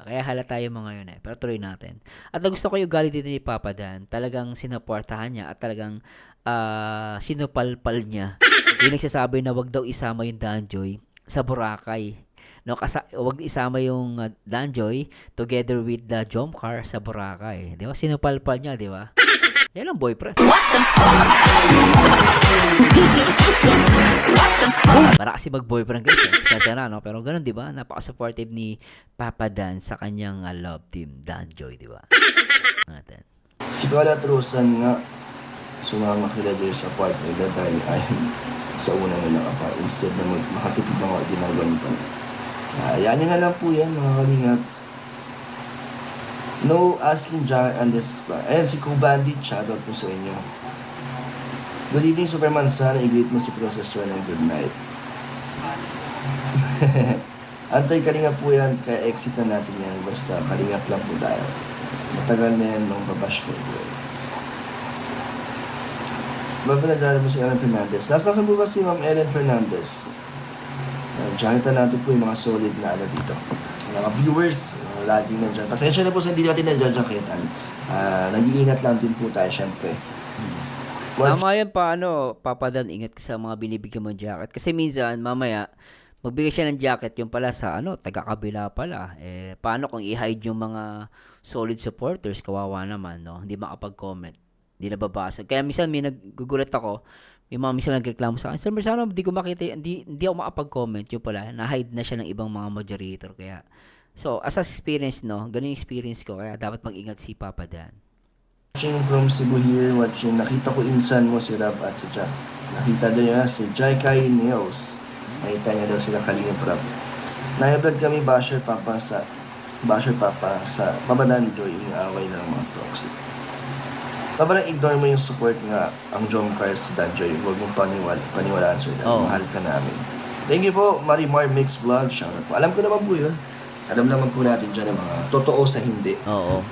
Kaya halata yung mga yun eh. Pero tuloy natin. At gusto ko yung galit dito ni Papa Dan. Talagang sinuportahan niya at talagang sinupalpal niya. Yung nagsasabi na wag daw isama yung Danjoy sa Boracay. No, wag isama yung Danjoy together with the Jomcar sa Boracay. Di ba? Sinupalpal niya, di ba? Yan ang boyfriend. What the fuck? Para kasi mag-boyfriend guys. Sasya na, no? Pero ganun, di ba? Napaka-supportive ni Papa Dan sa kanyang love team, Danjoy, di ba? Natin. Si Kuya Trusan nga, sumama kila Joy sa part nila dahil ayun sa una nila kapag instead na makatipid ng mga ginagawa pa. Ayan nyo na lang po yan, mga Kalingap. No asking Jack and this. Ayan, si Kubandit, shoutout po sa inyo. Good evening, Superman. Sana i-greet mo si Processor ng good night. Antay Kalingap po yan, kaya exit na natin yan. Basta Kalingap lang po tayo. Matagal na yan nung babash ko. Mapinagdala mo si Ellen Fernandez. Nasaan po ba si Ma'am Ellen Fernandez? Nakita natin po yung mga solid na dito. Mga viewers, laging nandiyan. Pasensya na po sa hindi natin nandiyan-jacketan. Nag-iingat lang din po tayo, syempre. Tama yan Papa Dan, ingat ka sa mga binibigyan mong jacket. Kasi minsan, mamaya, magbigay siya ng jacket, yung pala sa taga-kabila pala. Paano kung i-hide yung mga solid supporters? Kawawa naman, no? Hindi makapag-comment. Hindi nababasa. Kaya minsan, may nagugulat ako, yung mga minsan nagreklamo sa akin, Sir Merzano, hindi ko makita, hindi ako makapag-comment. Yung pala, na-hide na siya ng ibang mga moderator. Kaya, so, as experience, no? Ganun yung experience ko. Kaya dapat mag-ingat si Papa Dan. Watching from Cebu here, nakita ko insan mo si Rab at si Jack. Nakita doon niya si Jaikai Nails. Nakita niya daw sila Kalingap Rab. Naiblad kami basher papa sa Papa Dan Joy, iniaway na ng mga proxy. Papa Dan, ignore mo yung support nga ang Jomcar si Dan Joy. Huwag mong paniwalaan sir. Mahal ka namin. Thank you po, Marimar Mix Vlog. Shoutout po. Alam ko naman po yun. Alam naman po natin dyan ang mga totoo sa hindi. Oo.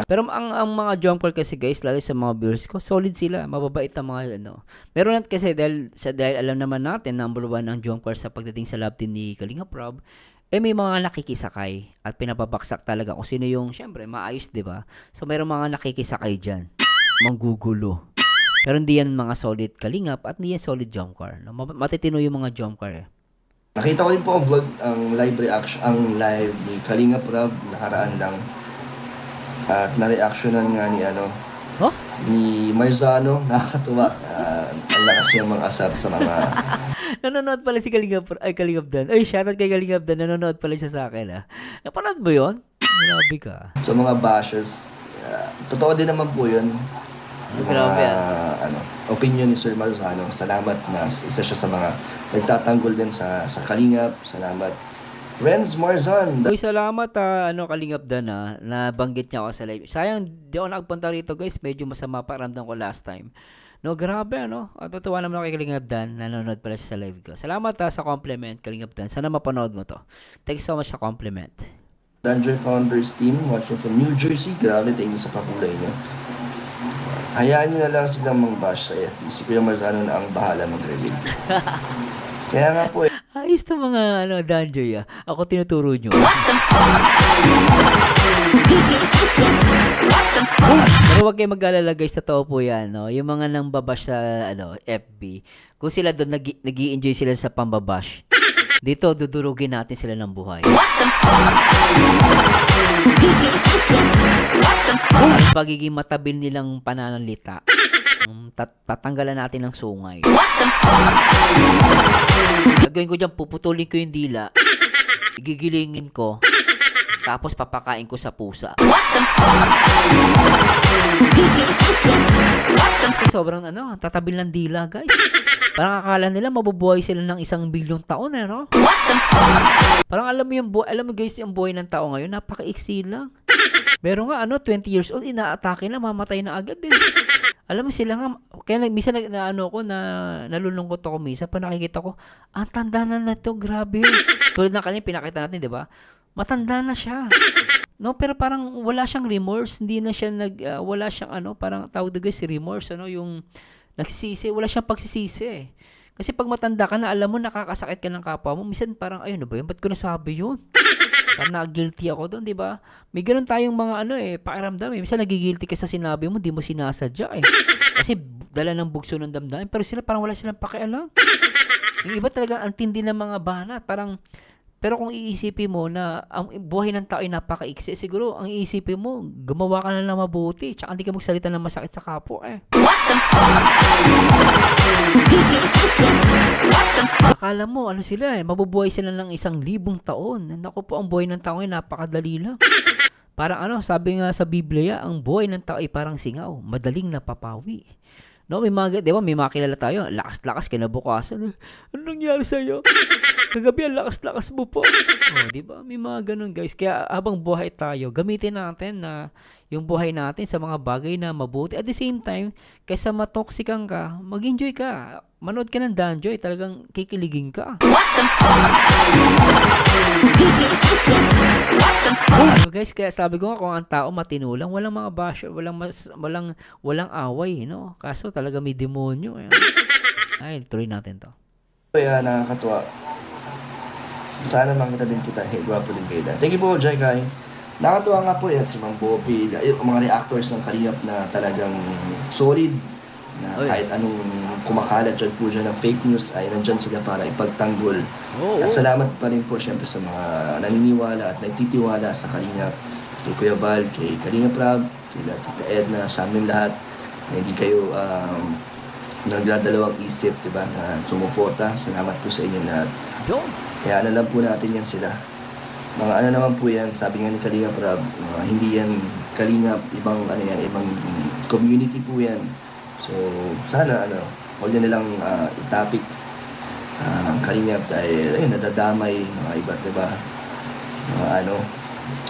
Pero ang mga Jomcar kasi guys, lalo sa mga viewers ko, solid sila, mababait ang mga Meron natin kasi dahil alam naman natin, number 1 ang Jomcar sa pagdating sa love team ni Kalingap Rob, may mga nakikisakay at pinapabaksak talaga kung sino yung, syempre, maayos, di ba? So, mayroong mga nakikisakay dyan, manggugulo. Pero hindi yan mga solid Kalingap at hindi yan solid Jomcar. No? Matitino yung mga Jomcar eh. Nakita ko rin po ang vlog, ang live reaction, ang live ni Kalingap Rob, nakaraan lang. At na-reactionan nga ni Merzano, nakakatuwa. Ang lakas yung mga asap sa mga... Nanonood pala si Kalingap Dan. Ay, shoutout kay Kalingap Dan. Nanonood pala siya sa akin. Napanood mo yun? Grabe ka. Sa mga bashers, totoo din naman po yun. Grabe opinion ni Sir Merzano. Salamat na isa siya sa mga nagtatanggol din sa Kalingap. Salamat. Renz Marzan. Uy, salamat Kalingap Dan nabanggit niya ako sa live. Sayang di ako nagpunta rito guys, medyo masama pa ramdam ko last time. No, grabe At totoo naman ako kay Kalingap Dan, nanonood pala siya sa live ko. Salamat sa compliment Kalingap Dan. Sana mapanood mo to. Thank you so much sa compliment. Danjoy Founders Team watching from New Jersey. Grabe, thank you sa pakulay niyo. hayaan nyo na lang silang mang-bash sa FB. Si Kuya Marzano na ang bahala mag-reveal. Kaya nga po Ayos to mga Danjoy Ako tinuturo nyo. Pero wag kayo mag-alala guys, totoo po yan. No? Yung mga nang babash sa FB, kung sila doon nag-i-enjoy sila sa pambabash, dito dudurugin natin sila ng buhay. Ang pagiging matabil nilang pananalita, tatanggalan natin ng sungay. Gagawin ko dyan, puputulin ko yung dila, igigilingin ko, tapos papakain ko sa pusa. Kasi sobrang tatabil ng dila guys. Parang akala nila mabubuhay sila ng 1 bilyong taon no? Parang alam mo guys, yung buhay ng tao ngayon, napaka-iksi lang. Pero nga 20 years old, inaatake na, mamatay na agad din. Alam mo sila nga, kaya minsan nalulungkot ako minsan, pa nakikita ko, ang tanda na to, grabe. Tulad ng kanina pinakita natin, di ba? Matanda na siya. No, pero parang wala siyang remorse, hindi na siya wala siyang parang tawag guys, remorse, yung nagsisisi, wala siyang pagsisisi. Kasi pag matanda ka na, alam mo nakakasakit ka ng kapwa mo, minsan parang ayun na ba yun? Ba't ko nasabi yun? Parang na-guilty ako doon, di ba? May ganun tayong mga pakiramdam Minsan nagigilty ka sa sinabi mo, di mo sinasadya Kasi dala ng bugso ng damdamin, pero sila parang wala silang pakialam. Yung iba talaga ang tindi ng mga banat, pero kung iisipin mo na ang buhay ng tao ay napaka-iksi, siguro ang iisipin mo, gumawa ka na lang mabuti, tsaka hindi ka magsalita ng masakit sa kapwa Akala mo, sila mabubuhay sila ng 1,000 taon. Naku po, ang buhay ng tao ay napakadali lang. Parang sabi nga sa Biblia, ang buhay ng tao ay parang singaw, madaling napapawi. No, may mga kilala tayo, lakas-lakas kinabukasan. Anong nangyari sa'yo? Kagabi ang lakas-lakas mo po. Di ba? May mga ganun guys. Kaya habang buhay tayo, gamitin natin na yung buhay natin sa mga bagay na mabuti. At the same time, kaysa matoxican ka, mag-enjoy ka. Manood ka ng Danjoy, talagang kikiligin ka. Guys, kaya sabi ko nga kung ang tao matinulang, walang mga basher, walang away, Kaso talaga may demonyo. Ay, tuloy natin to. Kaya nakakatuwa. Sana makita din kita. Hey, gwapo din kayo. Thank you po, Jai Kai. Nakatuwa nga po yan si Mang Bobby, mga reactors ng Kalingap na talagang solid, na kahit anong kumakalat dyan po dyan ng fake news ay nandyan sila para ipagtanggol. At salamat pa rin po syempre sa mga naniniwala at nagtitiwala sa Kalingap, kay Kuya Val, kay Kalingap Rab, kay Tita Edna, sa amin lahat, na hindi kayo nagdadalawang isip, diba, na sumuporta. Salamat po sa inyo lahat. Kaya alam po natin yan sila. Mga naman po yan, sabi nga ni Kalingap Rab, hindi yan Kalingap, ibang ibang community po yan. So sana huwag na nilang itapik ang Kalingap dahil nadadamay mga iba't iba,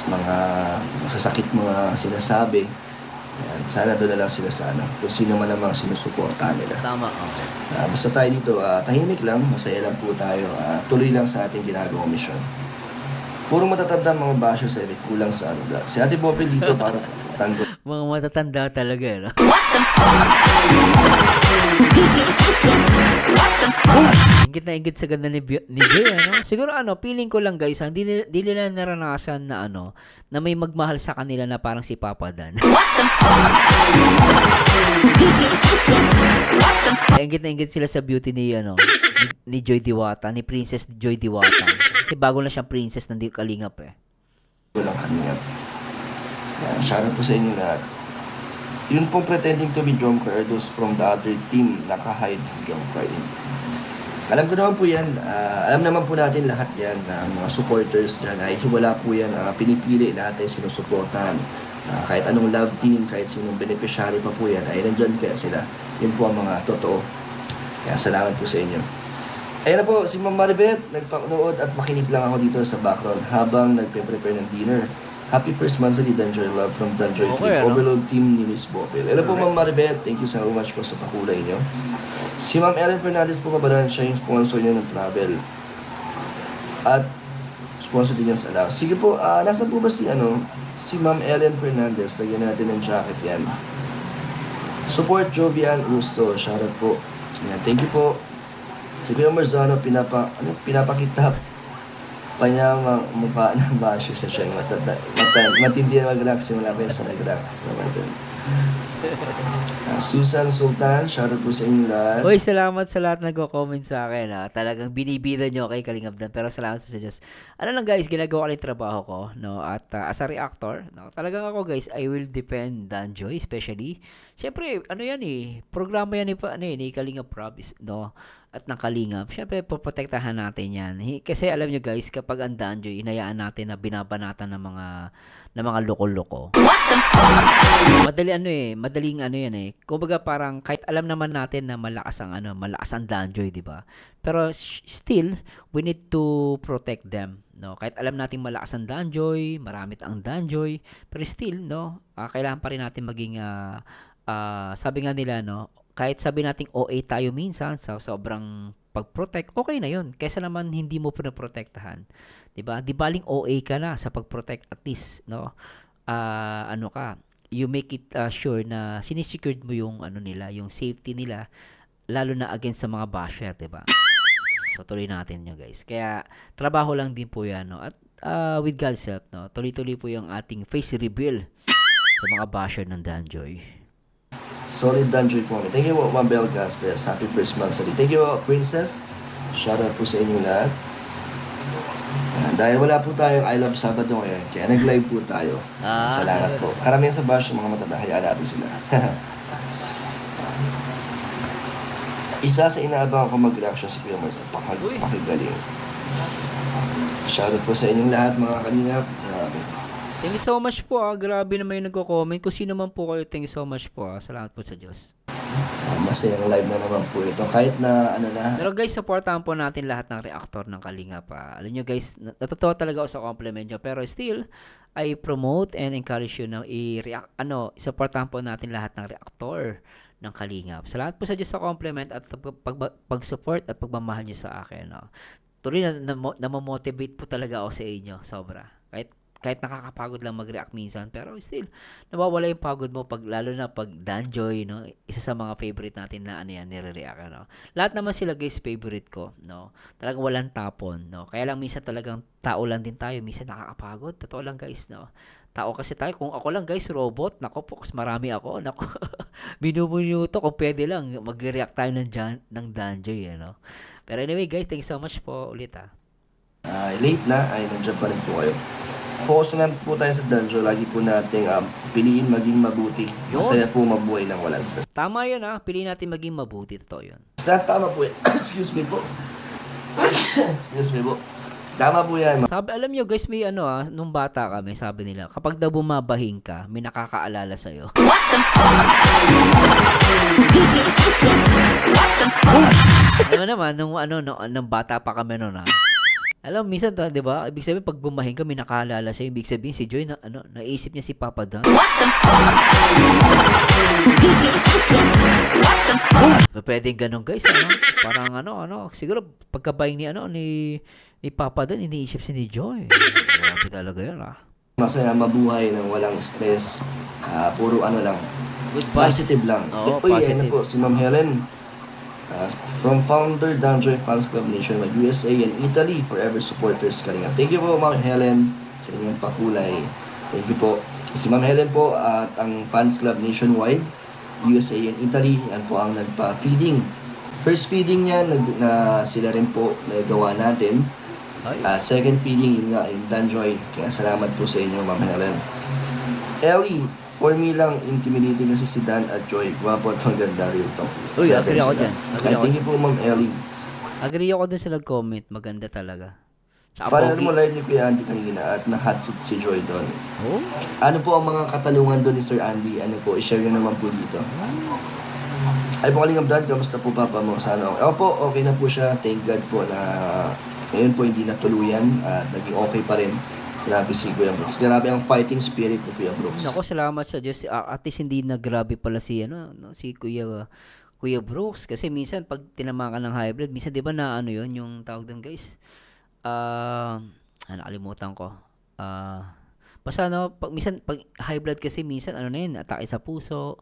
mga masasakit mga sinasabi. Ayan, sana doon na lang sila sa kung sino man ang mga sinusuportahan nila. Tama. Basta tayo dito, tahimik lang, masaya lang po tayo, tuloy lang sa ating ginagawang misyon. Puro matatanda mga basher sa kulang sa Si Ate Bobby dito para tanggol. Mga matatanda talaga, Ingit na ingit sa ganda ni Joy, Siguro feeling ko lang guys, hindi nila naranasan na na may magmahal sa kanila na parang si Papa Dan. Ingit na ingit sila sa beauty ni Joy Diwata, ni Princess Joy Diwata. Kasi bago na siyang princess ng Kalingap Walang Kalingap. Shoutout po sa inyo lahat. Yun pong pretending to be Jomcar, those from the other team, naka-hide si Jomcar. Alam ko naman po yan, alam naman po natin lahat yan, mga supporters dyan, ay wala po yan, pinipili natin sinusuportahan. Kahit anong love team, kahit sinong beneficiary pa po yan, ay nandyan kaya sila. Yun po ang mga totoo. Kaya salamat po sa inyo. Ayun na po, si Ma'am Maribeth, nagpanood at makinig lang ako dito sa background habang nagpe-prepare ng dinner. Happy first monthly Danjoy Love from Danjoy Clip Overload Team ni Miss Bopel. Ayun po Ma'am Maribeth, thank you so much po sa pakulay niyo. Si Ma'am Ellen Fernandez po kabalan, siya yung sponsor niyo ng travel. At sponsor din niya sa Alao. Sige po, nasa po ba si Ma'am Ellen Fernandez? Lagyan natin ng jacket yan. Support Jovian Gusto. Shoutout po. Yan, thank you po. Si Kuya Marzano, pinapakita pa niya ang mukha ng basyo sa siya. Matindi na mag-react simula pa sa nag-react. Susan Sultan, shoutout po sa inyo lahat. Uy, salamat sa lahat nagko-comment sa akin. Talagang binibida nyo kay Kalingap Dan. Pero salamat sa suggest. Ano lang guys, ginagawa ko lang yung trabaho ko. No? At as a reactor, no? Talagang ako guys, I will depend Danjoy especially. Siyempre, ano yan programa yan ni Kalingap Rob, no? At ng Kalingap. Siyempre, poprotektahan natin yan. Kasi alam nyo guys, kapag ang Danjoy, inayaan natin na binabanatan ng mga loko-loko. Madaling yan. Kumbaga parang kahit alam naman natin na malakas ang Danjoy, 'di ba? Pero still we need to protect them, no? Kahit alam natin malakas ang Danjoy, marami ang Danjoy, pero still, no, kailangan pa rin natin maging sabi nga nila, no, kahit sabi nating OA tayo minsan sa sobrang pag-protect, okay na 'yon. Kaysa naman hindi mo pinoprotektahan. 'Di ba? Di baling OA ka na sa pag-protect, at least, no? You make it sure na sinisecured mo yung yung safety nila, lalo na against sa mga basher, 'di ba? So tuloy natin 'yo guys. Kaya trabaho lang din po 'yan, no? At with God's help, no, tuloy-tuloy po yung ating face reveal sa mga basher ng Danjoy. Solid Danjoy po. Thank you po, Mabel Gaspers. Happy first month. Thank you, Princess. Shoutout po sa inyo lahat. Dahil wala po tayong I Love Sabado ngayon, kaya nag-live po tayo. Salamat po. Karamihan sa bash, mga matanda, hayaan natin sila. Isa sa inaabang ko mag-reaction si Kuya Mars. Pakigaling. Shoutout po sa inyong lahat, mga Kalingap. Grabe. Thank you so much po. Grabe naman yung nagko-comment. Kung sino man po kayo, thank you so much po. Salamat po sa Diyos. Masayang live na naman po ito. Kahit na Pero guys, supportahan po natin lahat ng reactor ng Kalingap. Alam nyo guys, natutuwa talaga ako sa compliment nyo. Pero still, I promote and encourage you na supportahan po natin lahat ng reactor ng Kalingap. Salamat po sa Diyos sa compliment at pag-support at pagmamahal nyo sa akin. No? Tuloy na motivate po talaga ako sa inyo. Sobra. Kahit nakakapagod lang mag-react minsan, pero still, nawawala yung pagod mo lalo na pag Danjoy, no? Isa sa mga favorite natin na nire-react, no? Lahat naman sila guys, favorite ko, no? Talagang walang tapon, no? Kaya lang minsan talagang tao lang din tayo, minsan nakakapagod, totoo lang guys, no? Tao kasi tayo, kung ako lang guys, robot, nako po, marami ako, nako, minuto, kung pwede lang, mag-react tayo ng Danjoy, no? Pero anyway guys, thank you so much po ulit, late na, ay nandiyan pa rin po kayo. Focus na po tayo sa Danjoy. Lagi po natin piliin maging mabuti. Masaya po mabuhay ng walang stress. Tama yun piliin natin maging mabuti. Totoo yun. Tama po yan. Excuse me po. Excuse me po. Tama po yan. Alam nyo guys, may nung bata kami, sabi nila, kapag daw bumabahing ka, may nakakaalala sa'yo. What the fuck? Naman, nung bata pa kami noon Alam, minsan, di ba? Ibig sabihin, pag bumahing ka, may nakaalala sa'yo. Ibig sabihin, si Joy, naisip niya si Papa Dan. What the fuck? Pwedeng ganun, guys. Parang, siguro, pagkabahing ni Papa Dan, iniisip si ni Joy. Grabe talaga yun, Masaya mabuhay ng walang stress. Puro lang. Positive lang. Positive. Po, si Ma'am Helen. From founder Danjoy Fans Club Nationwide, USA and Italy, forever supporters Kalingap. Thank you po, Ma'am Helen, sa inyong pakulay. Thank you po. Si Ma'am Helen po at ang Fans Club Nationwide, USA and Italy, yan po ang nagpa-feeding. First feeding niya, na sila rin po nagawa natin. Second feeding, yun nga, yung Danjoy. Kaya salamat po sa inyo, Ma'am Helen. Ellie, for me lang, intimidating kasi si Dan at Joy. Gwapo at maganda real talk. Uy, agree ako dyan. Thank you po, Ma'am Ellie. Agree ako dun sa nag-comment. Maganda talaga. Para mo live ni Kuya Andy kanina at na-hot seat si Joy doon. Ano po ang mga katanungan doon ni Sir Andy? Ano po, i-share nyo naman po dito. Ay po, Kalingap Dan, kamusta po Papa mo? Sana po, okay na po siya. Thank God po na ngayon po hindi natuluyan at naging okay pa rin. Grabe si Kuya Brooks. Grabe ang fighting spirit ni Kuya Brooks. Nako, salamat sa Diyos. At least hindi na grabe pala si Kuya Brooks. Kasi minsan pag tinamakan ng high blood, minsan 'di ba na yun yung tawag doon, guys? Nakalimutan ko. Basta minsan pag high blood kasi minsan na yun, atake sa puso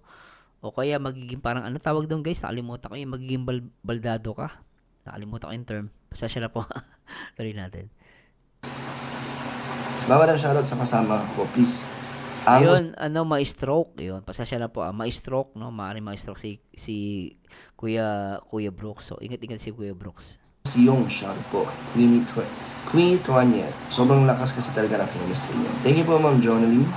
O kaya magiging parang, ano tawag doon guys? Nakalimutan ko yung magiging baldado ka. Nakalimutan ko yung term. Pasensya na po. Tuloy natin. Bawa ng shoutout sa kasama ko, please. Ayun, ma-stroke. Yun, pasensya na po. Ma-stroke, no? Maaaring ma-stroke si Kuya Brooks. So, ingat-ingat si Kuya Brooks. Si Yung, shoutout po. Queenie Toanya. Sobrang lakas kasi talaga ng chemistry niya. Thank you po, Ma'am Jonaline.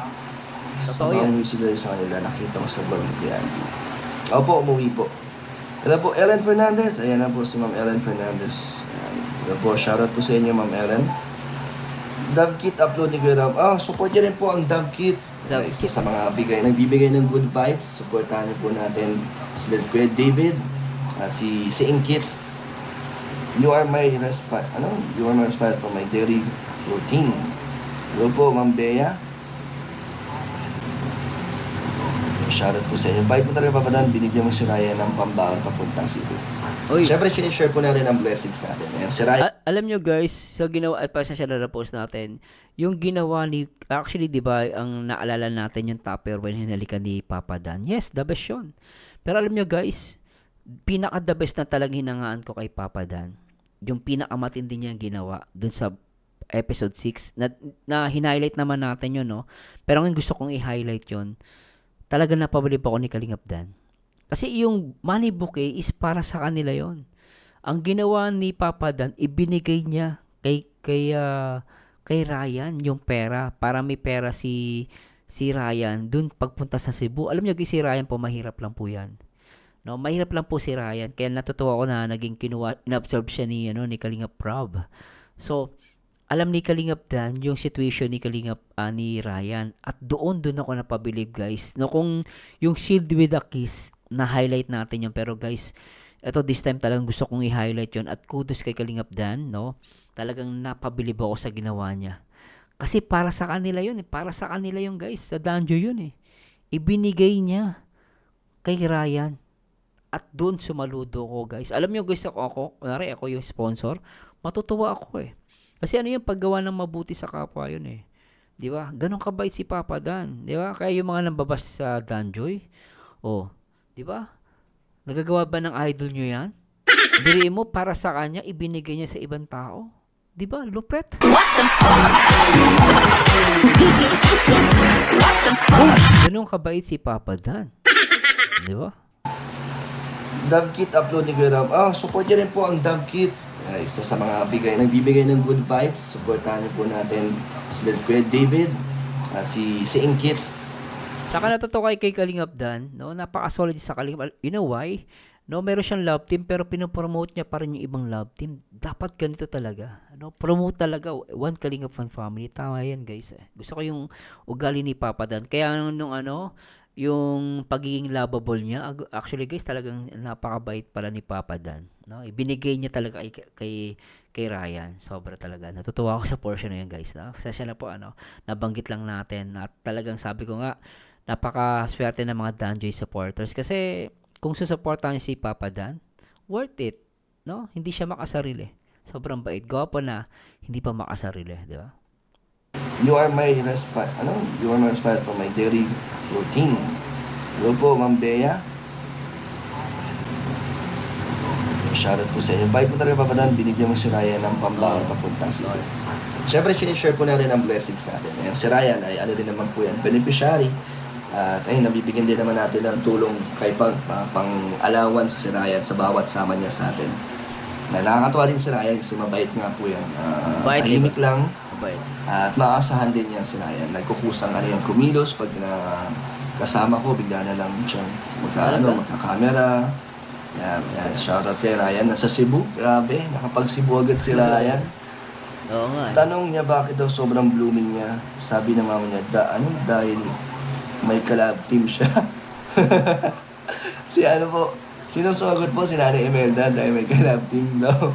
Sa mga music sa kanila, nakita ko sa vlog ni Kuya Andy. Opo, umuwi po. Hello po, Ellen Fernandez. Ayan na po si Ma'am Ellen Fernandez. Hello po, shoutout po sa inyo, Ma'am Ellen. Dove Kit upload ni Kuya Ram. Support niyo rin po ang Dove Kit. Isa sa mga nagbibigay ng good vibes. Supportahan niyo po natin sila Kuya David, si Inkit. You are my respite. You are my respite for my daily routine. Hello po, Ma'am Bea. Shoutout po sa inyo. Bait mo talaga, Papadan. Binigyan mo si Ryan ng pambaon papuntang Cebu. Siyempre, sinishare po na rin ang blessings natin. Ayan, si Ryan. Alam nyo guys, sa ginawa, at pasensya na post natin, yung ginawa ni, actually, di ba, ang naalala natin yung tupper when hinalikan ni Papa Dan. Yes, the best yun. Pero alam nyo guys, pinaka-the best na talagang hinangaan ko kay Papa Dan. Yung pinakamatindi niya ginawa dun sa episode 6, na hin-highlight naman natin yun, no? Pero ang gusto kong i-highlight yun, talagang napabilib ako ni Kalingap Dan. Kasi yung money bouquet is para sa kanila yon. Ang ginawa ni Papa Dan, ibinigay niya kay Ryan yung pera. Para may pera si Ryan dun pagpunta sa Cebu. Alam niyo si Ryan po, mahirap lang po yan. No, mahirap lang po si Ryan. Kaya natutuwa ko na naging inabsorb siya ni Kalingap Rob. So, alam ni Kalingap Dan yung situation ni Kalingap ni Ryan, at doon ako napabilib guys. No, kung yung Shield with a Kiss na highlight natin yun, pero guys, ito this time talagang gusto kong i-highlight yun, at kudos kay Kalingap Dan, no? Talagang napabilib ako sa ginawa niya. Kasi para sa kanila yun, para sa kanila yung guys, sa Danjo yun Ibinigay niya kay Ryan, at doon sumaludo ko guys. Alam niyo guys, ako yung sponsor, matutuwa ako Kasi yung paggawa ng mabuti sa kapwa yun 'Di ba? Ganon kabait si Papa Dan, 'di ba? Kaya yung mga nambabas sa Danjoy, 'di ba? Nagagawa ba ng idol nyo 'yan? Biriin mo, para sa kanya ibinigay niya sa ibang tao. 'Di ba? Lupet. What the fuck? Ganon kabait si Papa Dan. 'Di ba? Dove Kit upload ni Kuya Ram. Support niyo rin po ang Dove Kit. Isa sa mga nagbibigay ng good vibes. Supportahan niyo po natin sila Kuya David, si Inkit. Saka natutuwa kay Kalingap Dan, no? Napaka-solid sa Kalingap. You know why? No, meron siyang love team pero pinopromote niya pa rin yung ibang love team. Dapat ganito talaga. No? Promote talaga. One Kalingap fan family. Tama yan guys. Gusto ko yung ugali ni Papa Dan. Kaya yung pagiging lovable niya, actually guys, talagang napakabait pala ni Papa Dan, no? Ibinigay niya talaga kay Ryan. Sobra talaga. Natutuwa ako sa portion na yan guys, no? Pasensya na po, nabanggit lang natin, at talagang sabi ko nga, napakaswerte ng mga Danjoy supporters, kasi kung susuportahan si Papa Dan, worth it, no? Hindi siya makasarili. Sobrang bait. Gwapo na, hindi pa makasarili, di ba? You are my respite. You are my respite for my daily routine. Hello po, Ma'am Bea. Shoutout po sa inyo. Bait mo talaga, Papadan. Binigyan mo si Ryan ng pambaon papuntang Cebu. Siyempre, sinishare po na rin ang blessings natin. Ayan, si Ryan ay din naman po yan, beneficiary. At ayun, nabibigyan din naman natin ng tulong kay pang-allowance si Ryan sa bawat sama niya sa atin. Nakakatuwa din si Ryan kasi mabait nga po yan. Tahimik lang. At maasahan din yan si Ryan. Nagkukusang kumilos pag kasama ko, bigla na lang siya magka-camera. Yan, shoutout kay Ryan. Nasa Cebu, grabe, nakapag-Cebu agad si Ryan. Oo nga. Tanong niya bakit daw sobrang blooming niya. Sabi ng mama niya, dahil may collab team siya. Sinong sumagot po? Si Nanay Imelda, dahil may collab team daw.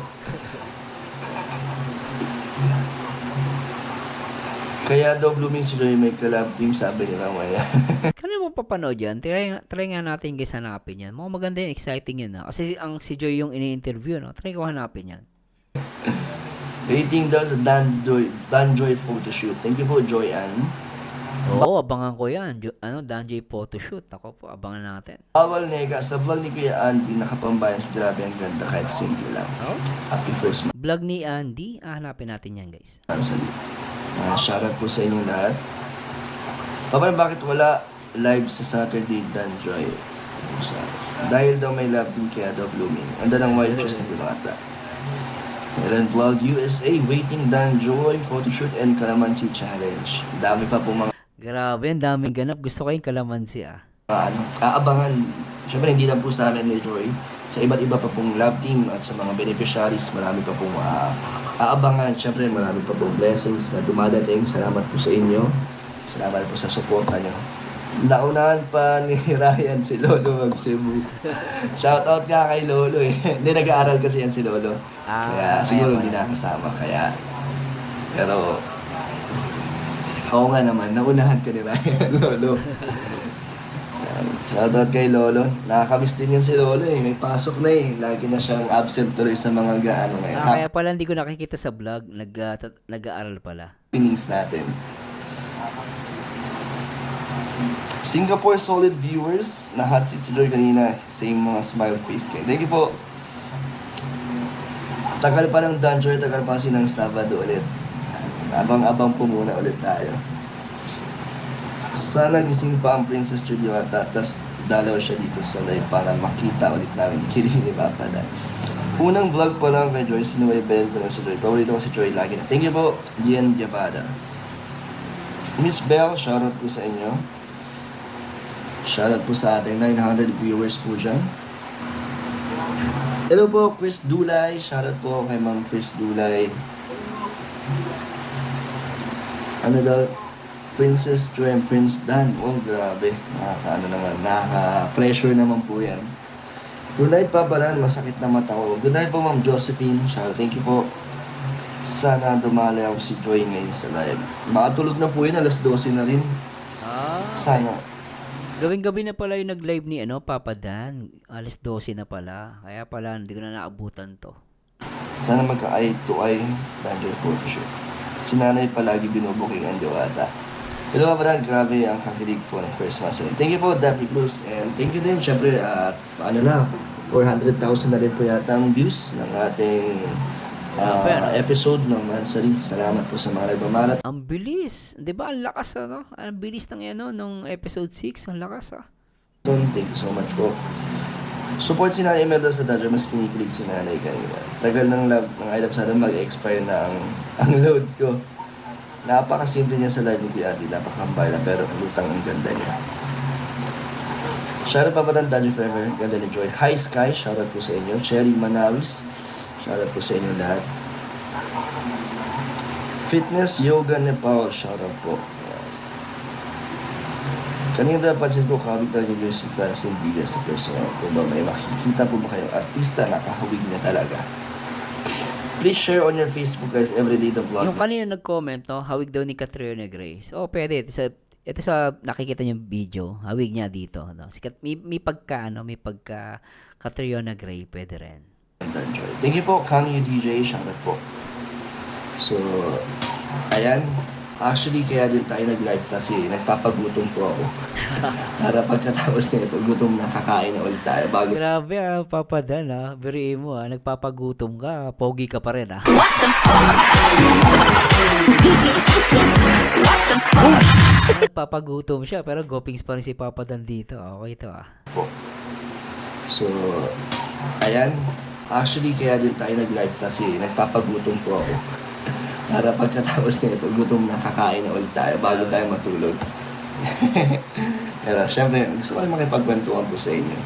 Kaya daw blooming si Joy, may collab team, sabi ni Ramaya. Kaya mo papanood yan? Try nga natin guys hanapin yan. Mga maganda yan, exciting yan. Kasi si Joy yung ini-interview, no? Try ko hanapin yan. Rating daw sa Dan Joy photoshoot. Thank you po, Joy Ann. Oo, abangan ko yan. Danjoy photoshoot. Ako po, abangan natin. Bawal nega, sa vlog ni Kuya Andy, nakapambayan siya. Grabe ang ganda kahit simple lang. Happy first month. Vlog ni Andy. Hanapin natin yan, guys. Shoutout po sa inyong lahat. Papa, bakit wala live sa Saturday, Danjoy? Dahil daw may love team kaya daw blooming. Anda ng white dress na pinata. Ellen Vlog USA, waiting Danjoy, photoshoot and Calamansi Challenge. Dami pa po mga... Grabe, ang daming ganap. Gusto ko yung Calamansi, aabangan. Siyempre, hindi lang po sa amin ni Joy. Sa iba't iba pa pong love team at sa mga beneficiaries, marami pa pong aabangan. Siyempre, marami pa pong blessings na dumadating. Salamat po sa inyo. Salamat po sa suporta nyo. Naunahan pa ni Ryan si Lolo mag-Cebu. Shoutout nga kay Lolo eh. Hindi, nag-aaral kasi yan si Lolo. Kaya siguro hindi nakasama. Pero, oo nga naman, naunahan ka ni Ryan, Lolo. Shoutout kay Lolo. Nakakamiss din yan si Lolo eh. May pasok na eh. Lagi na siyang absent tuloy sa mga gaano ngayon. Kaya pala hindi ko nakikita sa vlog. Nag-aaral pala. Pinnings natin. Singapore solid viewers. Na-hot seat si Lord kanina. Same mga smile face kayo. Thank you po. Tagal pa ng Danjoy. Tagal pa kasi ng Sabado ulit. Abang-abang po muna ulit tayo. Sana gising pa ang Princess Julieta. Tapos dalaw siya dito sa live para makita ulit namin. Kidding ni Papa Dan. Unang vlog pa lang kay Joy. Sinuwebel ko lang si Joy. Paborito ko si Joy lagi na. Thank you po. Gian Diabada. Miss Bell, shoutout po sa inyo. Shoutout po sa ating 900 viewers po dyan. Hello po, Chris Dulay. Shoutout po kay Ma'am Chris Dulay. Ano daw? Princess Joy and Prince Dan. Oh, grabe. Nakaka-pressure naman po yan. Good night, Papa Dan. Masakit na mata ko. Good night po, Ma'am Josephine. Shoutout. Thank you po. Sana dumali ako si Joy ngayon sa live. Makatulog na po yun. Alas 12 na rin. Sana. Gawing-gabi na pala yung nag-live ni Papa Dan. Alas 12 na pala. Kaya pala, hindi ko na naabutan to. Sana magka-eye to eye Danjoy photoshoot. Si nanay palagi binubuking ang diwata. Hello, Papa Dan. Grabe ang kakilig po ng first master. Thank you po, Daphne Cruz. And thank you din, syempre, 400,000 na rin po yata ang views ng ating episode ng Mansari. Salamat po sa mga nagmamalat. Ang bilis. Di ba? Ang lakas, Ang bilis ng nung episode 6. Ang lakas, Thank you so much po. Support si Nanay Imelda sa Danjoy. Mas kinikilig si Nanay kanina. Tagal ng love ng I Love Sana mag-expire na ang load ko. Napakasimple niya sa live ni Kuya Adi. Napakambay lang pero lutang ang ganda niya. Shoutout pa ba ng Danjoy Forever? Ganda ni Joy. Hi Sky. Shoutout po sa inyo. Cherry Manawis. Shoutout po sa inyo lahat. Fitness Yoga Nepal. Shoutout po. Kanina napansin ko kawig talaga yung si Francine Diaz sa personal po ba? May makikita po ba kayong artista na kahawig niya talaga? Please share on your Facebook guys everyday the vlog. Yung kanina nag-comment, hawig daw ni Catriona Grace. Pwede. Ito sa nakikita niyong video. Hawig niya dito. May pagka Catriona Gray. Pwede rin. Thank you po, Kang Yu DJ. Shoutout po. So, ayan. Actually, kaya din tayo nag-live kasi nagpapagutom po ako. Para pagkatapos na ito, gutom na kakain na ulit tayo. Grabe Papa Dan Biriin mo nagpapagutom ka. Pogi ka pa rin What the fuck? Nagpapagutom siya pero gopings pa rin si Papa Dan dito. Okay ito po. So, ayan. Actually, kaya din tayo nag-live kasi nagpapagutom po ako. Para pagkatapos na ito, gutom na kakain na ulit tayo bago tayo matulog. Pero syempre, gusto ko rin makipagkwentuhan po sa inyo.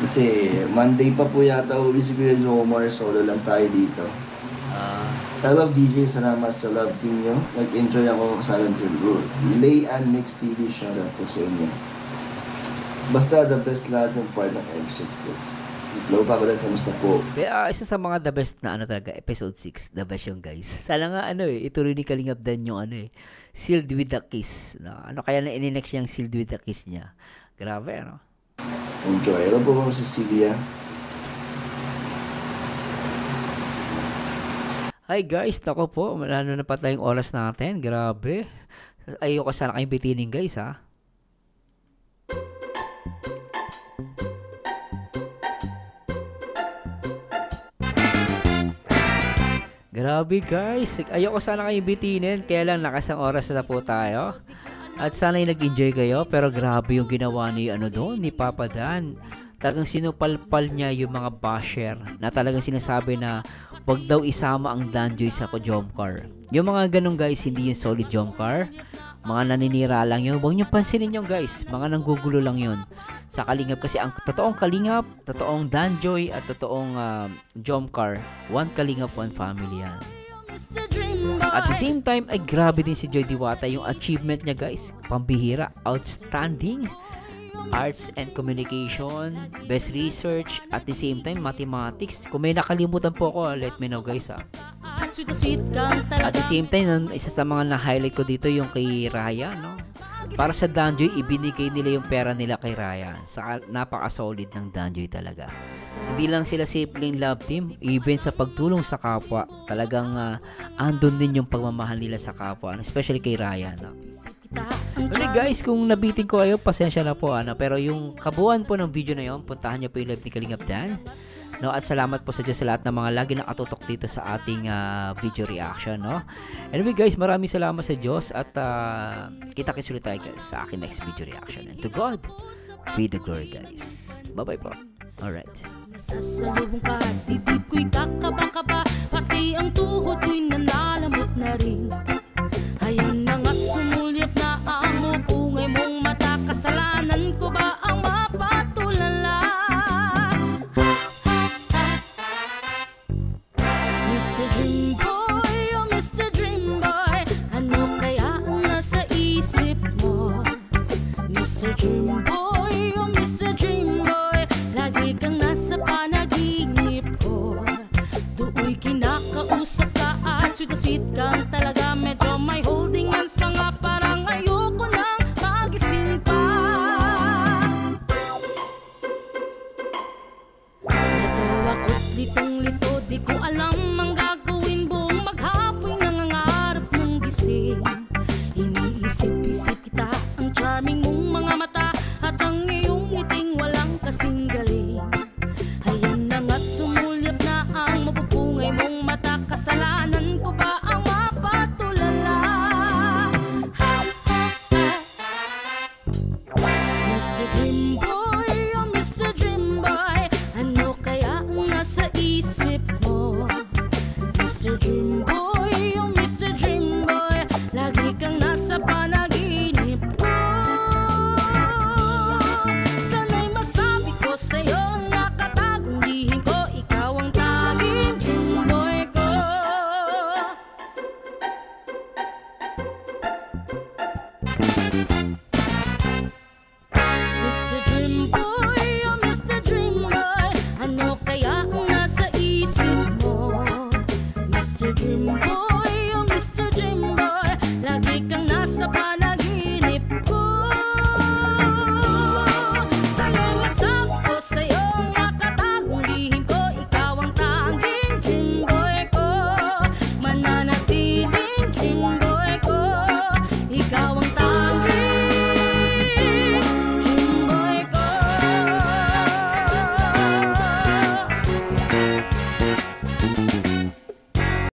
Kasi Monday pa po yata uwi si Kuya Jomar, solo lang tayo dito. I love DJ, salamat sa love team nyo. Nag-enjoy ako sa love team. Lay and Mix TV, shoutout po sa inyo. Basta the best lahat ng part ng X66. Hello, Papa Dan, kamusta po? Isa sa mga the best na talaga, episode 6, the best yung guys. Sana nga ituloy ni Kalingap Dan yung Sealed with a Kiss. Ano kaya na ininext yung Sealed with a Kiss niya? Grabe, Enjoy. Hello po kung Cecilia. Hi guys, tako po. Ano na pa tayong oras natin? Grabe. Ayoko sana kayong bitinin guys ha. Grabe guys, ayoko sana kayong bitinin, kaya lang nakasang oras na po tayo. At sana yung nag-enjoy kayo, pero grabe yung ginawa ni doon, ni Papa Dan. Talagang sinupalpal niya yung mga basher na talagang sinasabi na wag daw isama ang Danjoy sa Jomcar. Yung mga ganun guys, hindi yung solid Jomcar. Mga naninira lang yun. Huwag nyo pansinin yun guys. Mga nanggugulo lang yun sa Kalingap. Kasi ang totoong Kalingap, totoong Danjoy at totoong Jomcar, one Kalingap, one family yan. At the same time, ay grabe din si Joy Diwata. Yung achievement niya guys, pambihira, outstanding. Arts and Communication, Best Research, at the same time, Mathematics. Kung may nakalimutan po ako, let me know guys ha. At the same time, isa sa mga na-highlight ko dito yung kay Raya, no? Para sa Danjoy, ibinigay nila yung pera nila kay Raya. Napaka-solid ng Danjoy talaga. Hindi lang sila simpleng love team, even sa pagtulong sa kapwa, talagang andun din yung pagmamahal nila sa kapwa, especially kay Raya, no? Okay guys, kung nabitin ko kayo, pasensya na po pero yung kabuuan po ng video na yon, puntahan nyo po yung live ni Kalingap Dan, no? At salamat po sa Diyos sa lahat ng mga lagi nakatutok dito sa ating video reaction, no? Anyway guys, maraming salamat sa Diyos at kita-kits ulit tayo guys sa aking next video reaction, and to God be the glory guys. Bye bye po. Alright. Nasasalubong ka, titip ko'y kakaba-kaba, pati ang tuhod ko'y nanalamot na rin. Ayan na nga't sumulyap na amo, kungay mong mata, kasalanan ko ba ang mapatulala? Mr. Dream Boy, oh Mr. Dream Boy, ano kaya ang nasa isip mo? Mr. Dream Boy, oh Mr. Dream Boy, lagi kang nasa panaginip ko. Do'y kinakausap ka at sweet na sweet kang talaga. Medyo may holding hands pa nga, parang ayoko nang magising pa. Ito ako't litong-lito, di ko alam ang gagawin, buong maghapon nangangarap ng gising.